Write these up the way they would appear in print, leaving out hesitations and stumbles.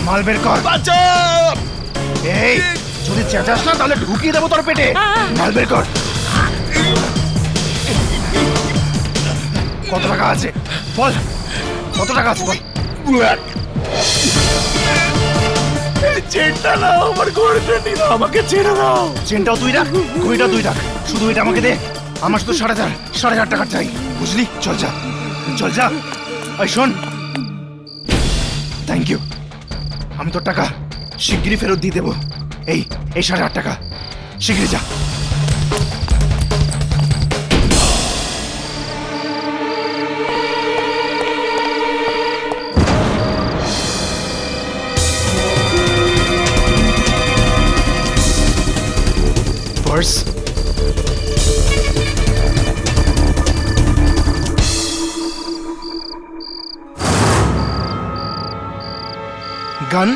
মাল বের কর। বাঁচাও! এই যদি চেঁচাস না তাহলে ঢুকিয়ে দেবো তোর পেটে। মাল বের কর। কত টাকা আছে বল, কত টাকা আছে বল। এই চেনটা নাও, আমার ঘড়িটা নিয়ে আমাকে ছেড়ে দাও। চেনটাও তুই রাখ, ঘড়িটাও তুই রাখ, শুধু এটা আমাকে দে। আমার শুধু 4,500 টাকার চাই, বুঝলি? চল যা, চল যা। এই শোন, থ্যাংক ইউ। আমি তোর টাকা শিগগিরই ফেরত দিয়ে দেবো। এই 8,500 টাকা, শিগগিরই যা। পার্স, গান,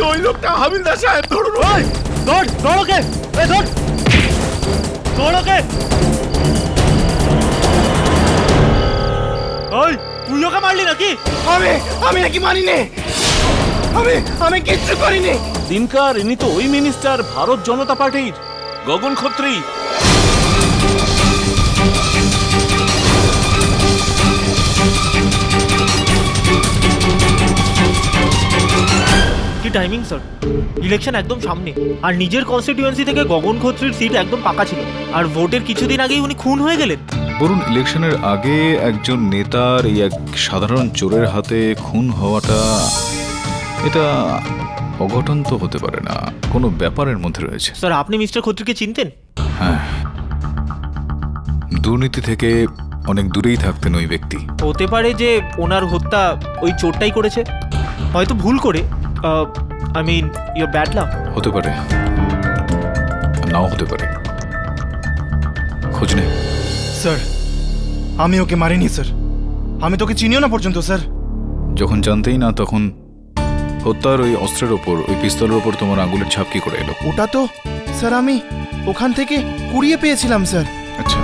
ওই লোকটা হাবিলদার সাহেব, ধরুন। ধর ধর ওকে, এই ধর ধর ওকে। ওই তুই ওকে মারলি নাকি? আমি নাকি মানিনি, আমি কিচ্ছু করিনি। দিনকার ইনি তো ওই মিনিস্টার, ভারত জনতা পার্টির গগন খত্রী। কি টাইমিং স্যার, ইলেকশন একদম সামনে, আর নিজের কনস্টিটিউয়েন্সি থেকে গগন খত্রীর সিট একদম পাকা ছিল, আর ভোটের কিছুদিন আগেই উনি খুন হয়ে গেলেন। বরুণ, ইলেকশনের আগে একজন নেতার এই এক সাধারণ চোরের হাতে খুন হওয়াটা, এটা অঘটন তো হতে পারে না, কোনো ব্যাপারের মধ্যে রয়েছে। স্যার আপনি মিস্টার খত্রীকে চিনতেন? হ্যাঁ, দুর্নীতি থেকে অনেক দূরেই থাকতেন ওই ব্যক্তি। হতে পারে যে ওনার হত্যা ওই চোরটাই করেছে, হয়তো ভুল করে। I mean your bad luck. হতে পারে, নাও হতে পারে, খোঁজ নে। স্যার আমি ওকে মারিনি স্যার, আমি তোকে চিনিও না পর্যন্ত স্যার। যখন জানতেই না তখন হত্যার ওই অস্ত্রের ওপর, ওই পিস্তলের ওপর তোমার আঙুলের ছাপ কি করে এলো? ওটা তো স্যার আমি ওখান থেকে কুড়িয়ে পেয়েছিলাম স্যার। আচ্ছা,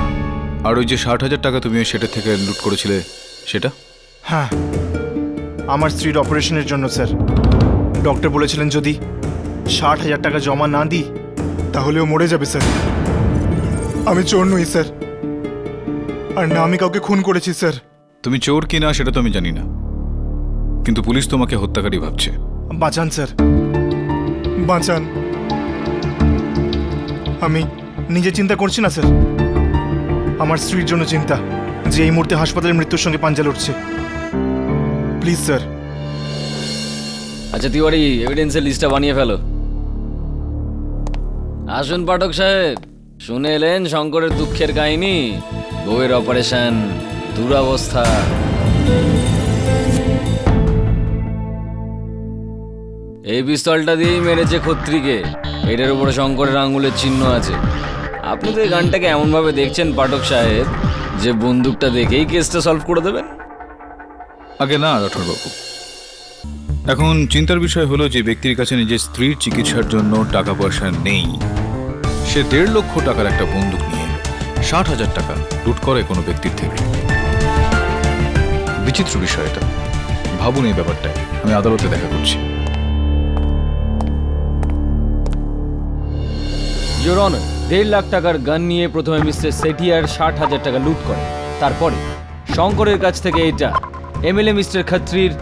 আর ওই যে 60,000 টাকা তুমি সেটা থেকে লুট করেছিলে সেটা? হ্যাঁ, আমার স্ত্রীর অপারেশনের জন্য স্যার। ডক্টর বলেছিলেন যদি 60,000 টাকা জমা না দিই তাহলেও মরে যাবে স্যার। আমি চোর নই স্যার, আর না আমি কাউকে খুন করেছি স্যার। তুমি চোর কি না সেটা তো আমি জানি না, কিন্তু পুলিশ তোমাকে হত্যাকারী ভাবছে। বাঁচান স্যার, বাঁচান। আমি নিজে চিন্তা করছি না স্যার, আমার স্ত্রীর জন্য চিন্তা, যে এই মুহূর্তে হাসপাতালে মৃত্যুর সঙ্গে পাঞ্জা লড়ছে। Please sir. আচ্ছা তিওয়ারি, এভিডেন্সের লিস্টটা বানিয়ে ফেলো। আসুন পাঠক সাহেব, শুনে এলেন শঙ্করের দুঃখের কাহিনী, বউয়ের অপারেশন, দুরবস্থা। এই পিস্তলটা দিয়েই মেরেছে খত্রীকে, এটার উপরে শঙ্করের আঙুলের চিহ্ন আছে। আপনি তো এই গানটাকে এমনভাবে দেখছেন পাঠক সাহেব যে বন্দুকটা দেখেই কেসটা সলভ করে দেবেন। আগে না রাঠোরবাবু, এখন চিন্তার বিষয় হলো যে ব্যক্তির কাছে নিজের স্ত্রীর চিকিৎসার জন্য টাকা পয়সা নেই, সে 1.5 লক্ষ টাকার একটা বন্দুক নিয়ে 60,000 টাকা লুট করে কোনো ব্যক্তির থেকে। বিচিত্র বিষয় এটা, ভাবুন এই ব্যাপারটা। আমি আদালতে দেখা করছি। ইওর অনার, 1.5 লাখ টাকার গান নিয়ে প্রথমে মিস্টার সেঠিয়ার 60,000 টাকা লুট করে, তারপরে শঙ্করের কাছ থেকে এটা এমএলএ মিস্টার খত্রীর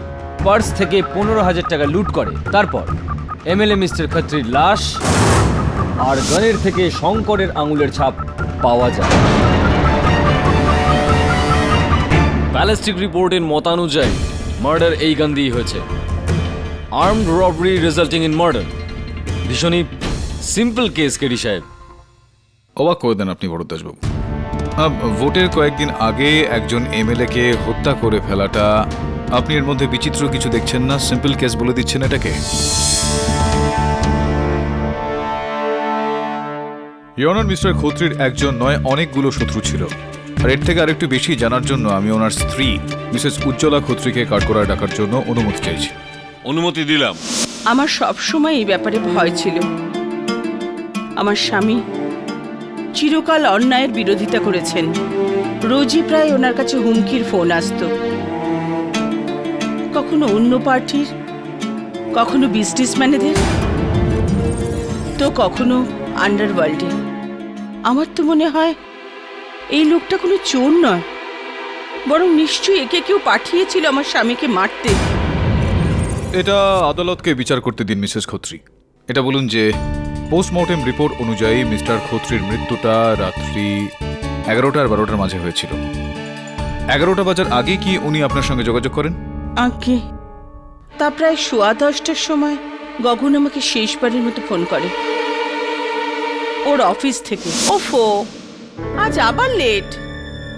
পার্স থেকে 15,000 টাকা লুট করে, তারপর এমএলএ মিস্টার খত্রীর লাশ আর গানের থেকে শঙ্করের আঙুলের ছাপ পাওয়া যায়। ব্যালিস্টিক রিপোর্টের মতানুযায়ী মার্ডার এই গান দিয়েই হয়েছে। Armed robbery resulting in murder. ভীষণই সিম্পল কেস কেডি সাহেব। অবাক করে দেন আপনি ভরদ্বাজবাবু। ভোটের কয়েকদিন আগে একজন এমএলএ কে হত্যা করে ফেলাটা, আপনি এর মধ্যে বিচিত্র কিছু দেখছেন না? সিম্পল কেস বলে দিচ্ছেন এটাকে। ইয়নার মিস্টার খত্রির একজন নয়, অনেকগুলো শত্রু ছিল। আর এর থেকে আরেকটু বেশি জানার জন্য আমি ওনার স্ত্রী মিসেস উজ্জ্বলা খত্রিকে কাঠগড়ায় ডাকার জন্য অনুমতি চাইছি। অনুমতি দিলাম। আমার সব সময় এই ব্যাপারে ভয় ছিল। আমার স্বামী চিরকাল অন্যায়ের বিরোধিতা করেছেন। রোজই প্রায় ওনার কাছে হুমকির ফোন আসতো, কখনো অন্য পার্টির, কখনো বিজনেসম্যানেদের, তো কখনো আন্ডারওয়ার্ল্ডে। আমার তো মনে হয় এই লোকটা কোনো চোর নয়, বরং নিশ্চয়ই একে কেউ পাঠিয়েছিল আমার স্বামীকে মারতে। এটা আদালতকে বিচার করতে দিন মিসেস খত্রি। এটা বলুন যে পোস্টমর্টেম রিপোর্ট অনুযায়ী মিস্টার খত্রির মৃত্যুটা রাত্রি 11টা আর 12টার মাঝে হয়েছিল। 11টা বাজার আগে কি উনি আপনার সঙ্গে যোগাযোগ করেন? আগে তা প্রায় 10:15টার সময় গগন আমাকে শেষবারের মতো ফোন করে ওর অফিস থেকে। ওফো, আজ আবার লেট।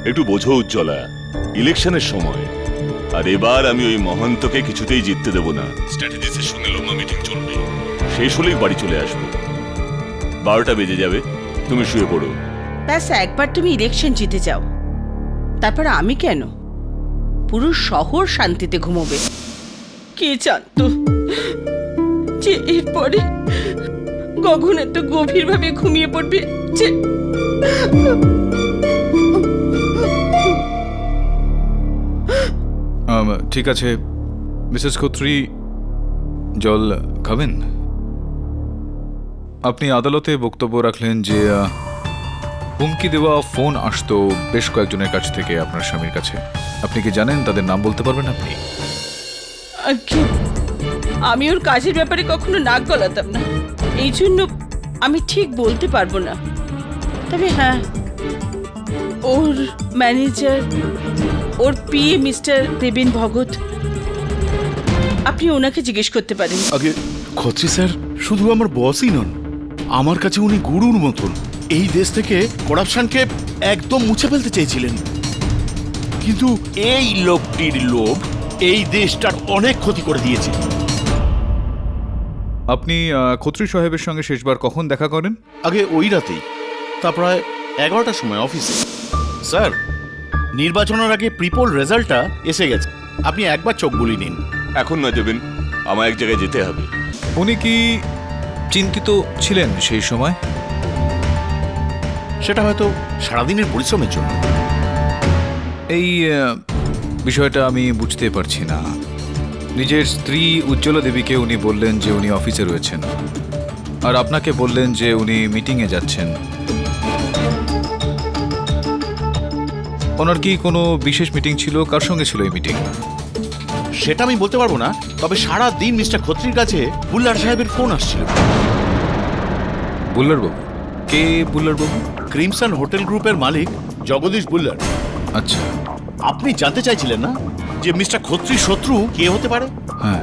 একটু বোঝো উজ্জ্বলা, ইলেকশনের সময়। আর এবার আমি ওই মহন্তকে কিছুতেই জিততে দেব না। স্ট্র্যাটেজি সেশনে লম্বা মিটিং চলবে, শেষ হলেই বাড়ি চলে আসবো। 12টা বেজে যাবে, তুমি শুয়ে পড়ো। ব্যাস একবার তুমি ইলেকশন জিতে যাও, তারপর আমি কেন, পুরো শহর শান্তিতে ঘুমোবে। কে জানতো যে এরপরে গগন এত গভীরভাবে ঘুমিয়ে পড়বে যে। ঠিক আছে মিসেস খত্রি, জল খাবেন? আপনি আদালতে বক্তব্য রাখলেন যে হুমকি দেওয়া ফোন আসতো বেশ কয়েকজনের কাছ থেকে আপনার স্বামীর কাছে। আপনি কি জানেন তাদের নাম বলতে পারবেন আপনি? আগে আমি ওর কাজের ব্যাপারে কখনো নাক গলাতাম না, এই জন্য আমি ঠিক বলতে পারবো না। তবে হ্যাঁ, ওর ম্যানেজার, ওর পিএ মিস্টার দেবেন ভগত, আপনি ওনাকে জিজ্ঞেস করতে পারেন। আগে খত্রি স্যার শুধু আমার বসই নন, আমার কাছে উনি গুরুর মতন। এই দেশ থেকে করাপশনকে একদম মুছে ফেলতে চেয়েছিলেন, কিন্তু এই লোকটির লোভ এই দেশটার অনেক ক্ষতি করে দিয়েছে। আপনি খত্রি সাহেবের সঙ্গে শেষবার কখন দেখা করেন? আগে ওই রাতেই, তা প্রায় 11টার সময় অফিসে। স্যার, নির্বাচনের আগে প্রিপোল রেজাল্টটা এসে গেছে, আপনি একবার চোখ বুলিয়ে নিন। এখন নয় দেবেন, আমার এক জায়গায় যেতে হবে। উনি কি চিন্তিত ছিলেন সেই সময়? সেটা হয়তো সারাদিনের পরিশ্রমের জন্য। এই বিষয়টা আমি বুঝতে পারছি না। নিজের স্ত্রী উজ্জ্বলা দেবীকে উনি বললেন যে উনি অফিসে রয়েছেন, আর আপনাকে বললেন যে উনি মিটিংয়ে যাচ্ছেন। ওনার কি কোনো বিশেষ মিটিং ছিল? কার সঙ্গে ছিল এই মিটিং? সেটা আমি বলতে পারবো না, তবে সারা দিন মিস্টার খত্রির কাছে বুল্লার সাহেবের ফোন আসছিল। বুল্লার বাবু? কে বুল্লার বাবু? ক্রিমসন হোটেল গ্রুপের মালিক জগদীশ বুল্লার। আচ্ছা, আপনি জানতে চাইছিলেন না যে মিস্টার খত্রির শত্রু কে হতে পারে? হ্যাঁ।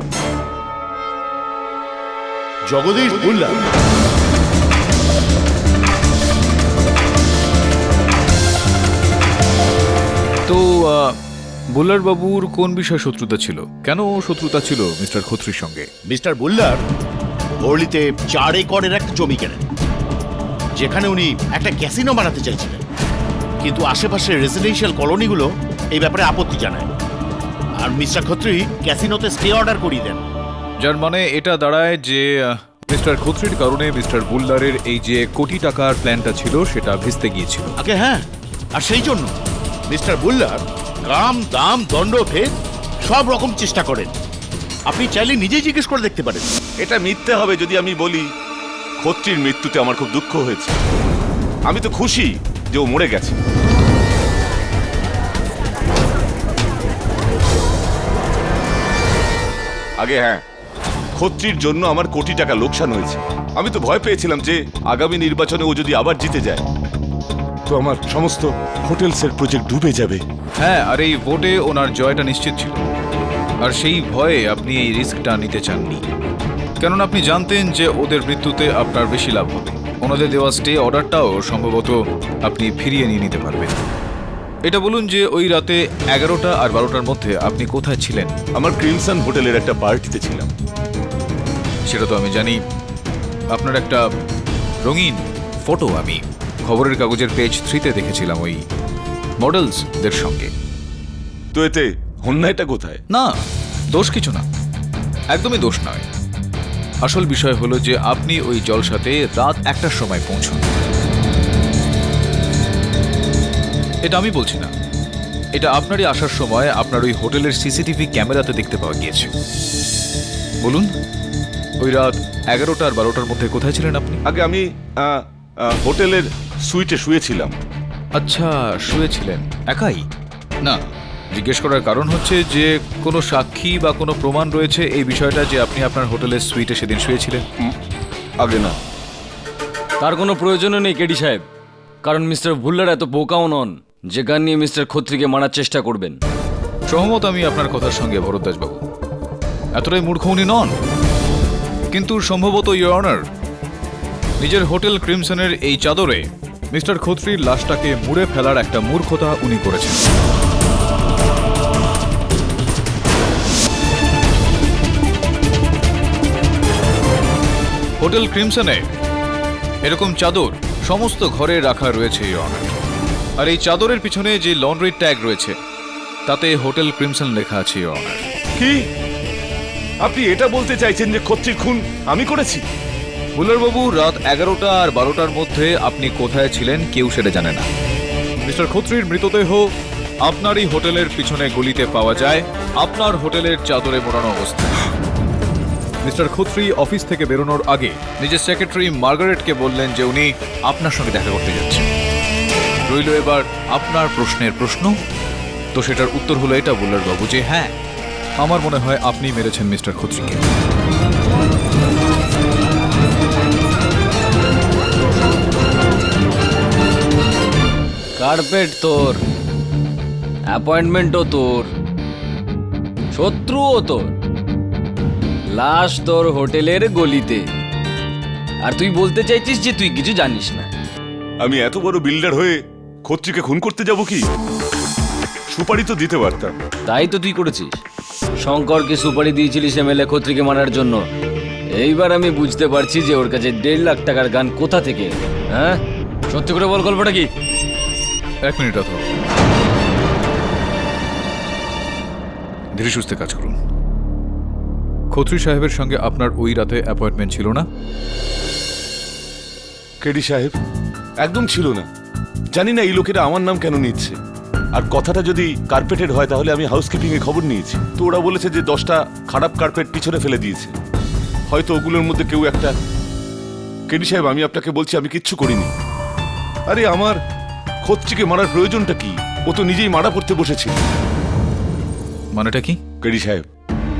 জগদীশ বুল্লার। তো বুল্লার বাবুর কোন বিষয়ে শত্রুতা ছিল? কেন শত্রুতা ছিল মিস্টার খত্রির সঙ্গে? মিস্টার বুল্লার হরলিতে 4 একরের একটা জমি কেনেন, যেখানে উনি একটা ক্যাসিনো বানাতে চাইছিলেন, কিন্তু আশেপাশের রেসিডেন্সিয়াল কলোনিগুলো এই ব্যাপারে আপত্তি জানায়, আর মিস্টার খত্রি ক্যাসিনোতে স্টে অর্ডার করিয়ে দেন। যার মানে এটা দাঁড়ায় যে মিস্টার খত্রির কারণে মিস্টার বুল্লারের এই যে কোটি টাকার প্ল্যানটা ছিল সেটা ভেস্তে গিয়েছিল। আগে হ্যাঁ, আর সেই জন্য মিস্টার বুল্লার কাম দাম দণ্ড ভেদ সব রকম চেষ্টা করেন। আপনি চাইলে নিজেই জিজ্ঞেস করে দেখতে পারেন। এটা মিথ্যে হবে যদি আমি বলি খত্রির মৃত্যুতে আমার খুব দুঃখ হয়েছে। আমি তো খুশি যে ও মরে গেছে। আগে হ্যাঁ, খত্রির জন্য আমার কোটি টাকা লোকসান হয়েছে। আমি তো ভয় পেয়েছিলাম যে আগামী নির্বাচনে ও যদি আবার জিতে যায় তো আমার সমস্ত হোটেলসের প্রজেক্ট ডুবে যাবে। হ্যাঁ, আর এই ভোটে ওনার জয়টা নিশ্চিত ছিল, আর সেই ভয়ে আপনি এই রিস্কটা নিতে চাননি, কেননা আপনি জানতেন যে ওদের মৃত্যুতে আপনার বেশি লাভ হবে। ওনাদের দেওয়া স্টে অর্ডারটাও সম্ভবত আপনি ফিরিয়ে নিয়ে নিতে পারবেন। এটা বলুন যে ওই রাতে 11টা আর 12টার মধ্যে আপনি কোথায় ছিলেন? আমার ক্রিমসন হোটেলের একটা পার্টিতে ছিলাম। সেটা তো আমি জানি। আপনার একটা রঙিন ফটো আমি খবরের কাগজের পেজ 3-তে দেখেছিলাম ওই মডেলসদের সঙ্গে। তো এতে অন্যায়টা কোথায়? না, দোষ কিছু না, একদমই দোষ নয়। আসল বিষয় হলো যে আপনি ওই জলসাতে রাত 1টার সময় পৌঁছন। এটা আমি বলছি না, এটা আপনারই আসার সময় আপনার ওই হোটেলের সিসিটিভি ক্যামেরাতে দেখতে পাওয়া গিয়েছে। বলুন, ওই রাত 11টা আর 12টার মধ্যে কোথায় ছিলেন আপনি? আগে আমি হোটেলের সুইটে শুয়েছিলাম। আচ্ছা, শুয়েছিলেন একাই? না, জিজ্ঞেস করার কারণ হচ্ছে যে কোনো সাক্ষী বা কোনো প্রমাণ রয়েছে এই বিষয়টা যে আপনি আপনার হোটেলের সুইটে সেদিন শুয়েছিলেন? আগে না। তার কোনো প্রয়োজনও নেই কেডি সাহেব, কারণ মিস্টার ভুল্লার এত বোকাও নন যে গান নিয়ে মিস্টার খত্রিকে মারার চেষ্টা করবেন। সহমত আমি আপনার কথার সঙ্গে, ভরদ্বাজ বাবু। এতটাই মূর্খ উনি নন, কিন্তু সম্ভবত ইওর অনার নিজের হোটেল ক্রিমসনের এই চাদরে মিস্টার খত্রির লাশটাকে মুড়ে ফেলার একটা মূর্খতা উনি করেছেন। হোটেল ক্রিমসনে এরকম চাদর সমস্ত ঘরে রাখা রয়েছে ইওর অনার। আর এই চাদরের পিছনে যে লন্ড্রি ট্যাগ রয়েছে তাতে হোটেল ক্রিমসন লেখা আছে ইওর অনার। কি আপনি এটা বলতে চাইছেন যে খত্রির খুন আমি করেছি? বুলারবাবু, রাত 11টা আর 12টার মধ্যে আপনি কোথায় ছিলেন কেউ সেটা জানে না। মিস্টার খত্রির মৃতদেহ আপনারই হোটেলের পিছনে গলিতে পাওয়া যায়, আপনার হোটেলের চাদরে মোড়ানো অবস্থায়। মিস্টার খত্রি অফিস থেকে বেরোনোর আগে নিজের সেক্রেটারি মার্গারেটকে বললেন যে উনি আপনার সঙ্গে দেখা করতে যাচ্ছেন। রইল এবার আপনার প্রশ্নের প্রশ্ন। তো সেটার উত্তর হলো এটা বুলারবাবু যে হ্যাঁ, আমার মনে হয় আপনি মেরেছেন মিস্টার খত্রিকে। কার্পেট তোর, অ্যাপয়েন্টমেন্টও তোর, শত্রুও তোর, লাশ তোর হোটেলের গলিতে, আর তুই বলতে চাইছিস যে তুই কিছু জানিস না। আমি এত বড় বিল্ডার হয়ে খত্রিকে খুন করতে যাব কি? সুপারি তো দিতে পারতাম। তাই তো তুই করেছিস। শঙ্করকে সুপারি দিয়েছিলিস এমএলএ খত্রিকে মারার জন্য। এইবার আমি বুঝতে পারছি যে ওর কাছে 1.5 লাখ টাকার গান কোথা থেকে এলো। হ্যাঁ, সত্যি করে বল, গল্পটা কি? 1 মিনিট অথবা ধীরে সুস্থে কাজ করুন। খত্রি সাহেবের সঙ্গে আপনার ওই রাতে অ্যাপয়েন্টমেন্ট ছিল না? কেডি সাহেব, একদম ছিল না। জানি না এই লোকেরা আমার নাম কেন নিচ্ছে। আর কথাটা যদি কার্পেটের হয় তাহলে আমি হাউসকিপিং এ খবর নিয়েছি, তো ওরা বলেছে যে 10টা খারাপ কার্পেট পিছনে ফেলে দিয়েছে। হয়তো ওগুলোর মধ্যে কেউ একটা। কেডি সাহেব, আমি আপনাকে বলছি আমি কিচ্ছু করিনি। আরে আমার খত্রিকে মারার প্রয়োজনটা কি? ও তো নিজেই মারা পড়তে বসেছিল। মানেটা কি? কেডি সাহেব,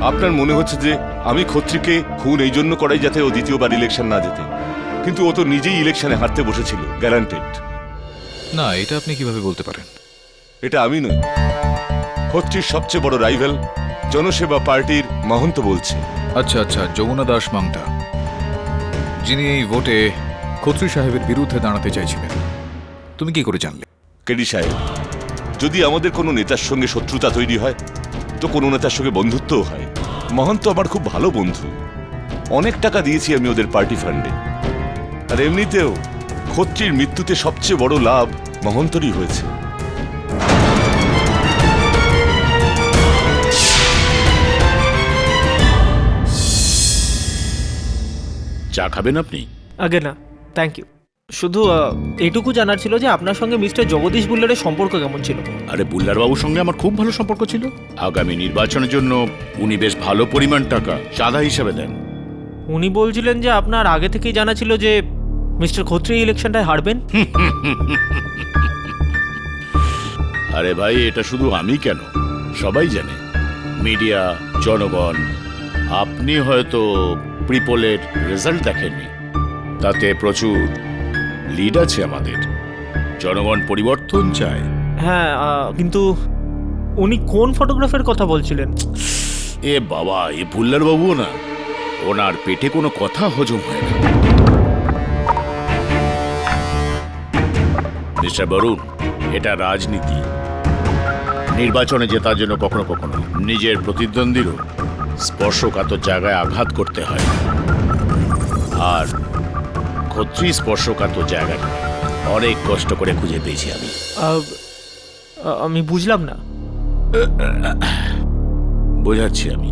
আপনার মনে হচ্ছে যে আমি খত্রিকে খুন এই জন্য করাই যাতে ও দ্বিতীয়বার ইলেকশন না যেতে, কিন্তু ও তো নিজেই ইলেকশনে হারতে বসেছিল, গ্যারান্টেড। না, এটা আপনি কিভাবে বলতে পারেন? এটা আমি নই, খত্রির সবচেয়ে বড় রাইভাল জনসেবা পার্টির মহন্ত বলছে। আচ্ছা আচ্ছা, যমুনা দাস মাংটা, যিনি এই ভোটে খত্রি সাহেবের বিরুদ্ধে দাঁড়াতে চাইছিলেন। তুমি কি করে জানলে? কেডি সাহেব, যদি আমাদের কোনো নেতার সঙ্গে শত্রুতা তৈরি হয় তো কোনো নেতার সঙ্গে বন্ধুত্বও হয়। মহন্ত আমার খুব ভালো বন্ধু, অনেক টাকা দিয়েছি আমি ওদের পার্টি ফান্ডে। আর এমনিতেও খত্রির মৃত্যুতে সবচেয়ে বড় লাভ মহন্তরই হয়েছে। চা খাবেন আপনি? আগে না, থ্যাংক ইউ। শুধু এটুকু জানার ছিল যে আপনার সঙ্গে মিস্টার জগদীশ বুল্লারের সম্পর্ক কেমন ছিল। আরে, বুল্লার বাবুর সঙ্গে আমার খুব ভালো সম্পর্ক ছিল। আগামী নির্বাচনের জন্য উনি বেশ ভালো পরিমাণ টাকা চাঁদা হিসেবে দেন। উনি বলছিলেন যে আপনার আগে থেকেই জানা ছিল যে মিস্টার খত্রি ইলেকশনটায় হারবেন। আরে ভাই, এটা শুধু আমি কেন, সবাই জানে, মিডিয়া, জনগণ। আপনি হয়তো প্রিপোলের রেজাল্ট দেখেননি, তাতে প্রচুর লিড আছে আমাদের। জনগণ পরিবর্তন চায়। হ্যাঁ কিন্তু উনি কোন ফটোগ্রাফের কথা বলছিলেন? এ বাবা, এ ভুল্লার বাবুও না, ওনার পেটে কোনো কথা হজম হয় না। মিস্টার বরুণ, এটা রাজনীতি। নির্বাচনে জেতার জন্য কখনো কখনো নিজের প্রতিদ্বন্দ্বীরও স্পর্শকাতর জায়গায় আঘাত করতে হয়, আর খত্রি স্পর্শকাতর জায়গাটা অনেক কষ্ট করে খুঁজে পেয়েছি আমি। আমি বুঝলাম না। বোঝাচ্ছি আমি।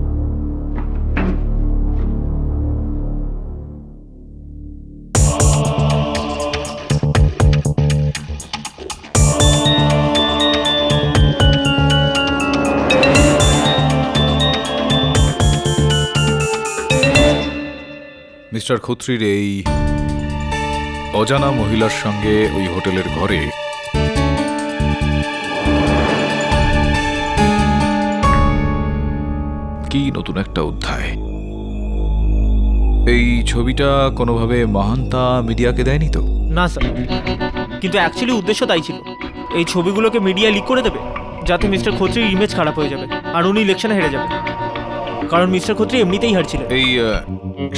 মিস্টার খত্রির এই অজানা মহিলার সঙ্গে ওই হোটেলের ঘরে কি নতুন একটা অধ্যায়। এই ছবিটা কোনোভাবে মাহান্তা মিডিয়াকে দেয়নি তো? না স্যার, কিন্তু অ্যাকচুয়ালি উদ্দেশ্য তাই ছিল। এই ছবিগুলোকে মিডিয়া লিক করে দেবে যাতে মিস্টার খত্রির ইমেজ খারাপ হয়ে যাবে আর উনি ইলেকশনে হেরে যাবে, কারণ মিস্টার খত্রি এমনিতেই হারছিলেন। এই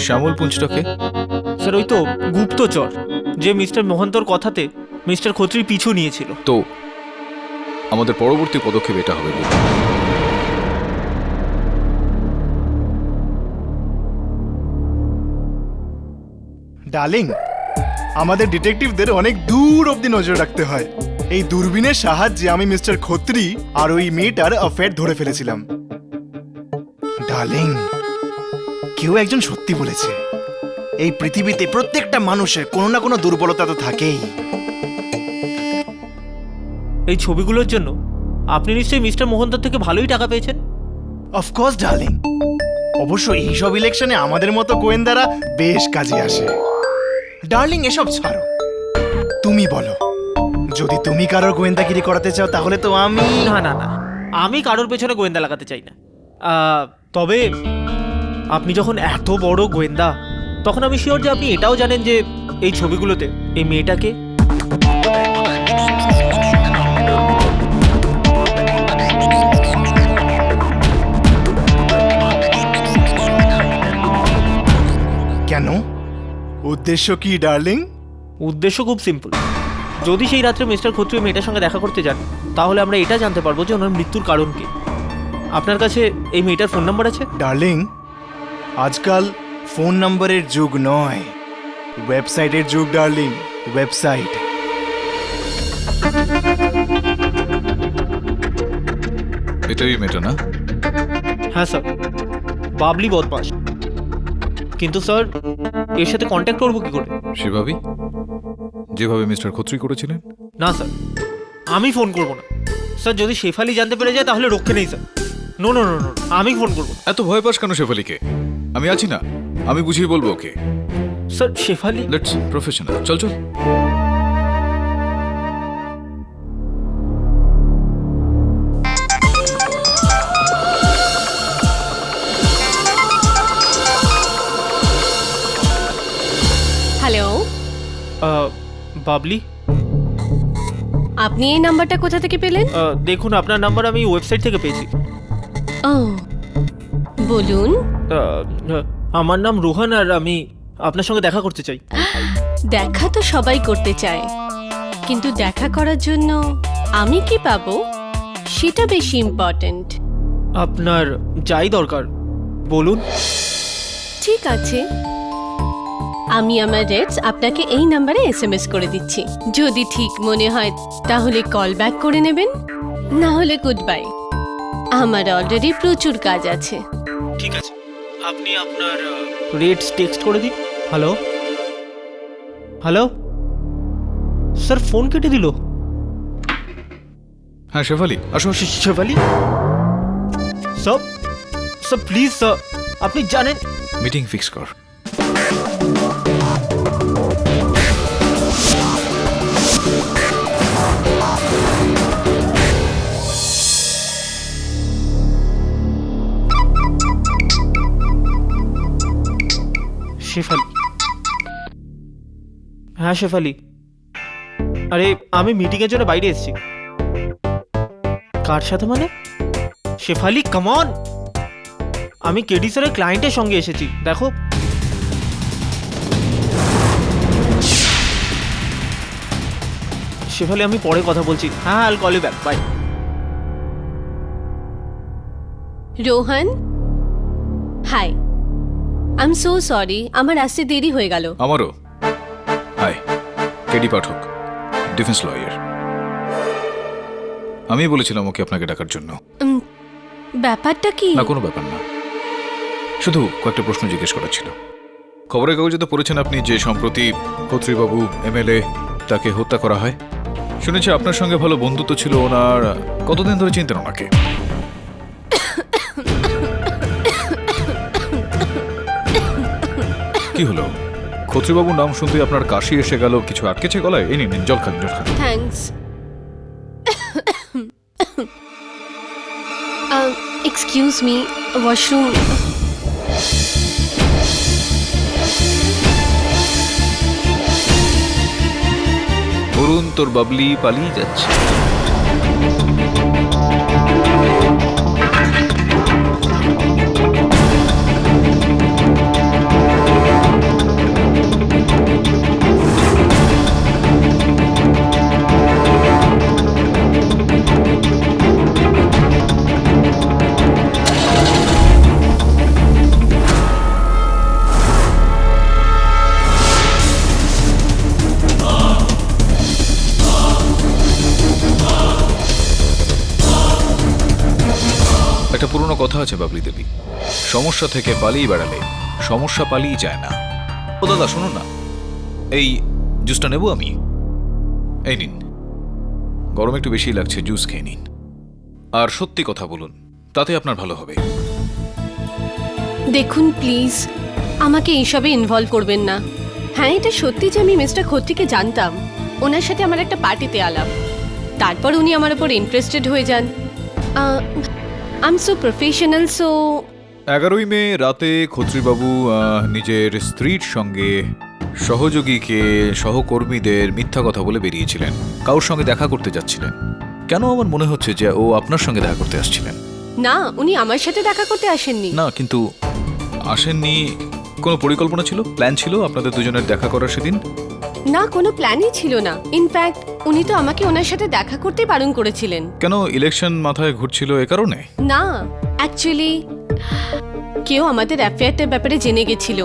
শ্যামল পুঞ্জটাকে? স্যার ওই তো গুপ্তচর যে মিস্টার মোহন্তর কথাতে মিস্টার খত্রির পিছু নিয়েছিল। তো আমাদের পরবর্তী পদক্ষেপ এটা হবে বলুন। ডার্লিং, আমাদের ডিটেকটিভদের অনেক দূর অব্দি নজর রাখতে হয়। এই দূরবীনের সাহায্যে আমি মিস্টার খত্রি আর ওই মেয়েটার অ্যাফেয়ার ধরে ফেলেছিলাম। ডার্লিং, কেউ একজন সত্যি বলেছে, এই পৃথিবীতে প্রত্যেকটা মানুষের কোনো না কোনো দুর্বলতা তো থাকেই। এই ছবিগুলোর জন্য আপনি নিশ্চয়ই মিস্টার মোহন্তর থেকে ভালোই টাকা পেয়েছেন। অফকোর্স ডার্লিং, অবশ্য এইসব ইলেকশনে আমাদের মতো গোয়েন্দারা বেশ কাজে আসে। ডার্লিং, এসব ছাড়ো, তুমি বলো, যদি তুমি কারোর গোয়েন্দাগিরি করাতে চাও তাহলে তো আমি। না না না, আমি কারোর পেছনে গোয়েন্দা লাগাতে চাই না। তবে আপনি যখন এত বড় গোয়েন্দা, তখন আমি শিওর যে আপনি এটাও জানেন যে এই ছবিগুলোতে এই মেয়েটাকে। কেন? উদ্দেশ্য কি ডার্লিং? উদ্দেশ্য খুব সিম্পল। যদি সেই রাত্রে মিস্টার খত্রি মেয়েটার সঙ্গে দেখা করতে যান, তাহলে আমরা এটা জানতে পারবো যে ওনার মৃত্যুর কারণ কি। আপনার কাছে এই মেয়েটার ফোন নাম্বার আছে? ডার্লিং, আজকাল ফোন নাম্বারের যুগ নয়, ওয়েবসাইটের যুগ ডার্লিং, ওয়েবসাইট। এটাই মেয়েটা না? হ্যাঁ স্যার, বাবলি বদমাস। কিন্তু স্যার, এর সাথে কন্ট্যাক্ট করবো কি করে? সেভাবে যেভাবে মিস্টার খত্রি করেছিলেন? না স্যার, আমি ফোন করবো না স্যার। যদি শেফালি জানতে পেরে যায় তাহলে রক্ষে নেই sir. No no no no, আমি ফোন করবো না। এত ভয় পাস কেন শেফালিকে? আমি আছি না, আমি বুঝিয়ে বলবো okay. Sir Shefali. Let's professional. চল চল। হ্যালো, বাবলি, আপনি এই নাম্বারটা কোথা থেকে পেলেন? দেখুন, আপনার নাম্বার আমি ওয়েবসাইট থেকে পেয়েছি। ও, বলুন। আমার নাম রোহান আর আমি আপনার সঙ্গে দেখা করতে চাই। দেখা তো সবাই করতে চায়, কিন্তু দেখা করার জন্য আমি কি পাবো সেটা বেশি ইম্পর্ট্যান্ট। আপনার যাই দরকার বলুন। ঠিক আছে, আমি আমার রেটস আপনাকে এই নাম্বারে এসএমএস করে দিচ্ছি। যদি ঠিক মনে হয় তাহলে কল ব্যাক করে নেবেন, না হলে গুড বাই। আমার অলরেডি প্রচুর কাজ আছে। ঠিক আছে, আপনি আপনার রেটস টেক্সট করে দিন। হ্যালো হ্যালো স্যার, ফোন কেটে দিল। হ্যাঁ শেফালি, আসো আসো। Shefali sir, sir please sir, আপনি জানেন। মিটিং ফিক্স কর। শেফালি। হ্যাঁ শেফালি, আরে আমি মিটিংয়ের জন্য বাইরে এসেছি। কার সাথে মানে? Shefali, come on! আমি কেডি স্যারের ক্লায়েন্টের সঙ্গে এসেছি, দেখো। শেফালি, আমি পরে কথা বলছি। হ্যাঁ, I'll call you back, bye. Rohan, hi, I am so sorry, আমার আসতে দেরি হয়ে গেল। আমারও। Hi, KD Pathak, defence lawyer. আমি বলেছিলাম ওকে আপনাকে ডাকার জন্য। ব্যাপারটা কি? না, কোনো ব্যাপার না, শুধু কয়েকটা প্রশ্ন জিজ্ঞেস করার ছিল। খবরের কাগজে তো পড়েছেন আপনি যে সম্প্রতি খত্রিবাবু এমএলএ তাকে হত্যা করা হয়। শুনেছি আপনার সঙ্গে ভালো বন্ধুত্ব ছিল ওনার। কতদিন ধরে চিনতেন ওনাকে? কি হলো? খত্রিবাবুর নাম শুনতে আপনার কাশি এসে গেল? কিছু আটকেছে গলায়? এই নিন, জল খান, জল খান। Thanks. Excuse me, washroom. Varun, তোর বাবলি পালিয়ে যাচ্ছে। একটা পুরনো কথা আছে বাবলি দেবী, সমস্যা থেকে পালিয়ে বেড়ালে সমস্যা পালিয়ে যায় না। ও দাদা শুনুন না, এই জুসটা নেব আমি? এই নিন, গরম একটু বেশি লাগছে, জুস খেয়ে নিন। আর সত্যি কথা বলুন, তাতে আপনার ভালো হবে। দেখুন প্লিজ, আমাকে এইসবে ইনভলভ করবেন না। হ্যাঁ, এটা সত্যি যে আমি মিস্টার খত্রিকে জানতাম। ওনার সাথে আমার একটা পার্টিতে আলাপ, তারপর উনি আমার উপর ইন্টারেস্টেড হয়ে যান। I am so professional, so 11ই মে রাতে খত্রিবাবু নিজের স্ত্রীর সঙ্গে সহযোগীকে, সহকর্মীদের মিথ্যা কথা বলে বেরিয়েছিলেন। কারোর সঙ্গে দেখা করতে যাচ্ছিলেন। কেন আমার মনে হচ্ছে যে ও আপনার সঙ্গে দেখা করতে আসছিলেন। না, উনি আমার সাথে দেখা করতে আসেননি। না, কিন্তু আসেননি। কোনো পরিকল্পনা ছিল, প্ল্যান ছিল আপনাদের দুজনের দেখা করার সেদিন? না, কোনো প্ল্যানই ছিল না। ইনফ্যাক্ট উনি তো আমাকে ওনার সাথে দেখা করতে বারণ করেছিলেন। কেন, ইলেকশন মাথায় ঘুরছিল এ কারণে? না, অ্যাকচুয়ালি কেউ আমাদের অ্যাফেয়ারটার ব্যাপারে জেনে গেছিল।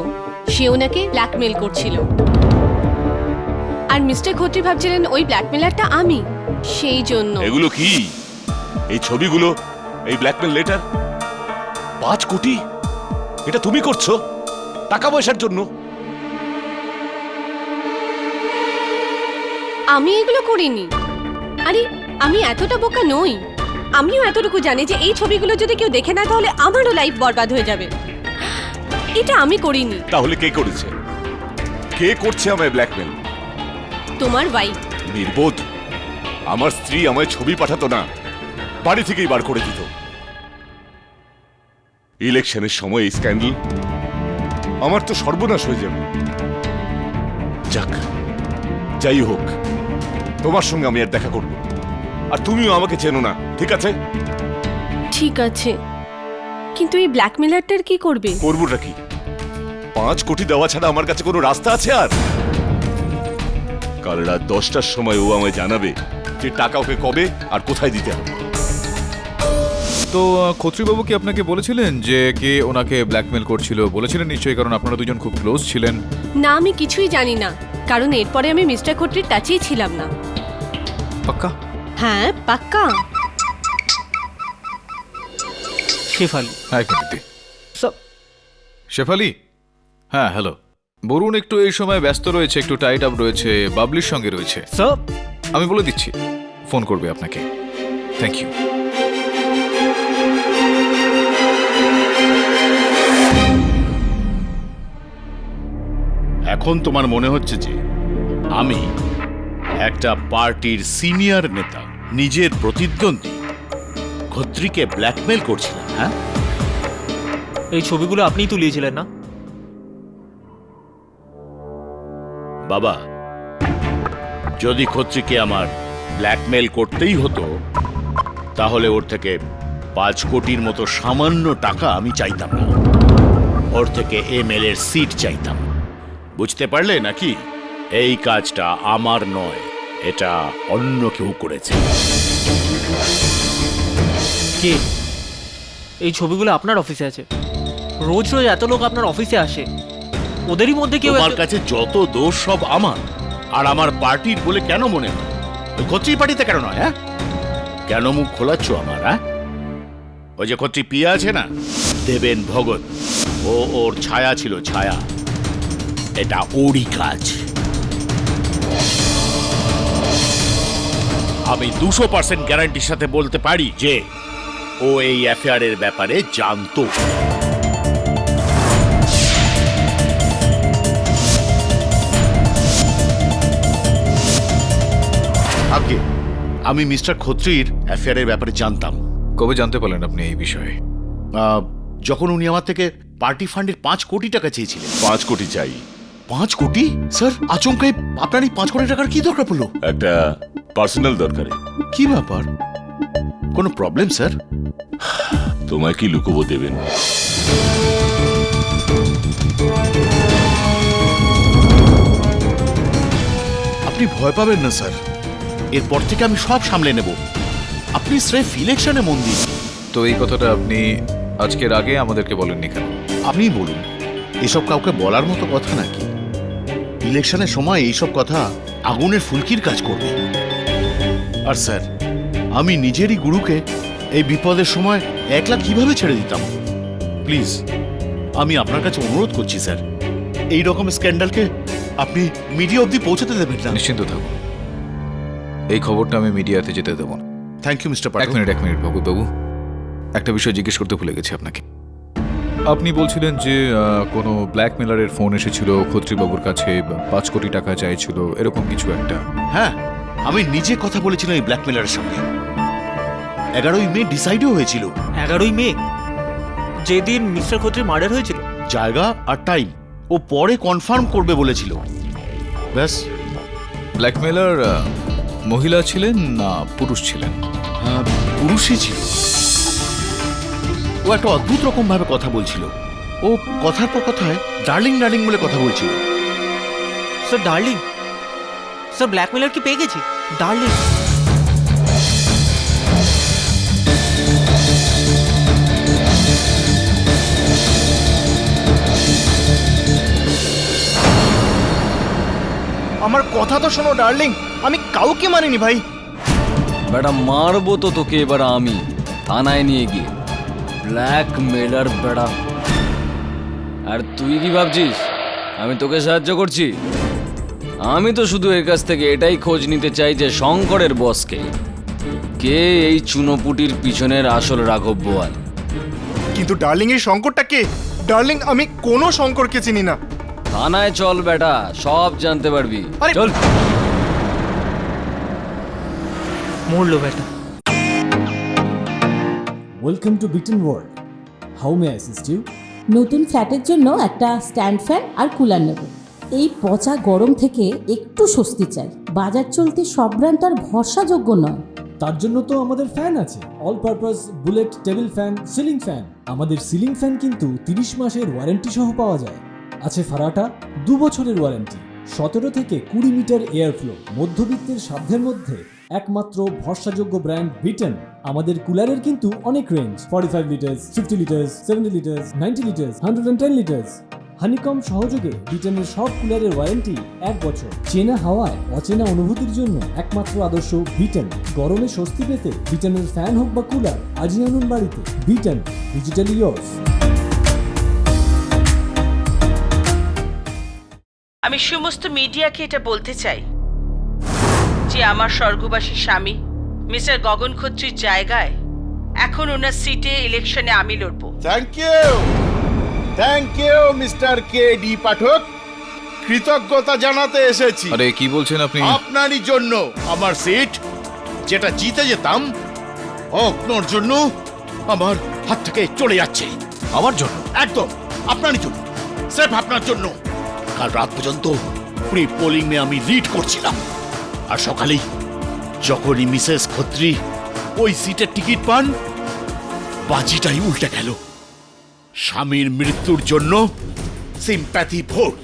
সে ওনাকে ব্ল্যাকমেল করছিল, আর মিস্টার খত্রি ভাবছিলেন ওই ব্ল্যাকমেলারটা আমি। সেই জন্য। এগুলো কি? এই ছবিগুলো, এই ব্ল্যাকমেল লেটার, 5 কোটি? এটা তুমি করছো টাকা পয়সার জন্য? আমি এগুলো করিনি। আরে আমি এতটা বোকা নই। আমিও এতটুকু জানি যে এই ছবিগুলো যদি কেউ দেখে না তাহলে আমারও লাইফ বরবাদ হয়ে যাবে। এটা আমি করিনি। তাহলে কে করেছে? কে করছে আমায় ব্ল্যাকমেল? তোমার ওয়াইফ। নির্বোধ! আমার স্ত্রী আমায় ছবি পাঠাতো না, বাড়ি থেকেই বার করে দিত। ইলেকশনের সময় এই স্ক্যান্ডাল, আমার তো সর্বনাশ হয়ে যাবে। যাক, যাই হোক, তোমার সঙ্গে আমি আর দেখা করব, আর তুমিও আমাকে চেনো না, ঠিক আছে? ঠিক আছে, কিন্তু এই ব্ল্যাকমেলারটার কি করবে? করবোটা কি? 5 কোটি দেওয়া ছাড়া আমার কাছে কোনো রাস্তা আছে আর? কাল রাত 10টার সময় ও আমায় জানাবে যে টাকা ওকে কবে আর কোথায় দিতে হবে। তো খত্রিবাবু কি আপনাকে বলেছিলেন যে কে ওনাকে ব্ল্যাকমেল করছিল? বলেছিলেন নিশ্চয়ই, কারণ আপনারা দুজন খুব ক্লোজ ছিলেন। না, আমি কিছুই জানি না, কারণ এরপরে আমি মিস্টার খত্রির টাচেই ছিলাম না। পাক্কা? হ্যাঁ, পাক্কা। শেফালি, হ্যাঁ, এক মিনিট দি। সব শেফালি, হ্যাঁ হ্যালো। বরুণ একটু এই সময় ব্যস্ত রয়েছে, একটু টাইট আপ রয়েছে, বাবলির সঙ্গে রয়েছে। সব আমি বলে দিচ্ছি, ফোন করবে আপনাকে। Thank you. এখন তোমার মনে হচ্ছে যে আমি একটা পার্টির সিনিয়র নেতা নিজের প্রতিদ্বন্দ্বী খত্রিকে ব্ল্যাকমেল করছিলেন, হ্যাঁ? এই ছবিগুলো আপনিই তুলিয়েছিলেন না? বাবা, যদি খত্রিকে আমার ব্ল্যাকমেল করতেই হতো তাহলে ওর থেকে 5 কোটির মতো সামান্য টাকা আমি চাইতাম না, ওর থেকে এমএলএর সিট চাইতাম। বুঝতে পারলে নাকি? এই কাজটা আমার নয়, এটা অন্য কেউ করেছে। কে? এই ছবিগুলো আপনার অফিসে আছে, রোজ রোজ এত লোক আপনার অফিসে আসে, ওদেরই মধ্যে কেউ তোমার কাছে যত দোষ সব আমার, আর আমার পার্টির বলে কেন মনে হয়? ওই খত্রি পার্টিতে কেন নয়? হ্যাঁ, কেন মুখ খোলাচ্ছ আমার? হ্যাঁ, ওই যে খত্রি পিয়া আছে না, দেবেন ভগত, ও ওর ছায়া ছিল, ছায়া। এটা ওরই কাজ। আমি 200% গ্যারান্টির সাথে বলতে পারি যে ও এই অ্যাফেয়ারের ব্যাপারে জানতো। আগে আমি মিস্টার খত্রির অ্যাফেয়ারের ব্যাপারে জানতাম। কবে জানতে পারলেন আপনি এই বিষয়ে? যখন উনি আমার থেকে পার্টি ফান্ডের 5 কোটি টাকা চেয়েছিলেন। 5 কোটি চাই। 5 কোটি? স্যার, আচমকা আপনার এই 5 কোটি টাকার কি দরকার পড়লো? একটা পার্সোনাল দরকারে। কি ব্যাপার? কোনো প্রবলেম স্যার? তোমায় কি লুকোবো দেবেন? আপনি ভয় পাবেন না স্যার, এরপর থেকে আমি সব সামলে নেব। আপনি স্রেফ ইলেকশনে মন দিন। তো এই কথাটা আপনি আজকের আগে আমাদেরকে বলেননি কেন? আপনি বলুন, এসব কাউকে বলার মতো কথা নাকি? ইলেকশনের সময় এইসব কথা আগুনের ফুলকির কাজ করবে। আর স্যার, আমি নিজেরই গুরুকে এই বিপদের সময় একলা কিভাবে ছেড়ে দিতাম? প্লিজ, আমি আপনার কাছে অনুরোধ করছি স্যার, এই রকম স্ক্যান্ডালকে আপনি মিডিয়া অবধি পৌঁছাতে দেবেন না। নিশ্চিন্ত থাকুন, এই খবরটা আমি মিডিয়াতে যেতে দেবো না। থ্যাংক ইউ মিস্টার এক পাঠক। মিনিট ভগৎবাবু, একটা বিষয় জিজ্ঞেস করতে ভুলে গেছি আপনাকে। আপনি বলছিলেন যে কোনো ব্ল্যাকমেলারের ফোন এসেছিল খত্রিবাবুর কাছে, 5 কোটি টাকা চাইছিল, এরকম কিছু একটা। হ্যাঁ, আমি নিজে কথা বলেছিলাম এই ব্ল্যাকমেলারের সঙ্গে। 11ই মে ডিসাইডও হয়েছিল। 11ই মে, যেদিন মিস্টার খত্রি মার্ডার হয়েছিল? জায়গা আর টাইম ও পরে কনফার্ম করবে বলেছিল। ব্যাস। ব্ল্যাকমেলার মহিলা ছিলেন না পুরুষ ছিলেন? হ্যাঁ, পুরুষই ছিল। ও একটা অদ্ভুত রকম ভাবে কথা বলছিল। ও কথার পর কথায় ডার্লিং ডার্লিং বলে কথা বলছিল। Sir darling? স্যার ব্ল্যাকমেলার কি পেয়ে গেছি? ডার্লিং? আমার কথা তো শোনো ডার্লিং, আমি কাউকে মানিনি ভাই। বেটা মারবো তো তোকে এবার আমি, থানায় নিয়ে গিয়ে। ব্ল্যাকমেলার বেড়া। আর তুই কি ভাবছিস আমি তোকে সাহায্য করছি? আমি তো শুধু এর কাছ থেকে এটাই খোঁজ নিতে চাই যে শঙ্করের বসকে, কে এই চুনোপুটির পিছনের আসল রাঘব বোয়াল। কিন্তু ডার্লিং, এই শঙ্করটা কে? ডার্লিং, আমি কোনো শঙ্করকে চিনি না। থানায় চল বেটা, সব জানতে পারবি। আরে- চল। মরলো বেটা। Welcome to Beaton world. How may assist you? নতুন ফ্ল্যাটের জন্য একটা স্ট্যান্ড ফ্যান আর কুলার নেব। এই পচা গরম থেকে একটু স্বস্তি চাই। বাজার চলতে সব ব্র্যান্ড তো আর ভরসাযোগ্য নয়। তার জন্য তো আমাদের ফ্যান আছে, all purpose bullet table fan, ceiling fan. আমাদের সিলিং ফ্যান কিন্তু 30 মাসের ওয়ারেন্টি সহ পাওয়া যায়। আছে ফারাটা 2 বছরের ওয়ারেন্টি, 17 থেকে 20 মিটার এয়ার ফ্লো, মধ্যবিত্তের সাধ্যের মধ্যে একমাত্র ভরসাযোগ্য ব্র্যান্ড বিটন। আমাদের কুলারের কিন্তু অনেক range, 45 litres, 50 litres, 70 litres, 90 litres, 110 litres. Honeycomb সহযোগে বিটনের সব কুলারের ওয়ারেন্টি 1 বছর। চেনা হাওয়ায় অচেনা অনুভূতির জন্য একমাত্র আদর্শ বিটন। গরমে স্বস্তি পেতে বিটনের ফ্যান হোক বা কুলার, আজই আনুন বাড়িতে। Vuitton, digitally years. আমি সমস্ত মিডিয়াকে এটা বলতে চাই যে আমার স্বর্গবাসী স্বামী মিস্টার গগন খত্রির জায়গায় এখন ওনার সিটে ইলেকশনে আমি লড়বো। Thank you mister K D Pathak. কৃতজ্ঞতা জানাতে এসেছি আরে কি বলছেন আপনি? আপনারই জন্য আমার সিট, যেটা জিতে যেতাম, আপনার জন্য আমার হাত থেকে চলে যাচ্ছে। আমার জন্য? একদম আপনারই জন্য, স্রেফ আপনার জন্য। কাল রাত পর্যন্ত প্রি পোলিং এ আমি লিড করছিলাম, আর সকালেই যখনই মিসেস খত্রি ওই সিটের টিকিট পান, বাজিটাই উল্টে গেল। স্বামীর মৃত্যুর জন্য সিম্প্যাথি ভোট।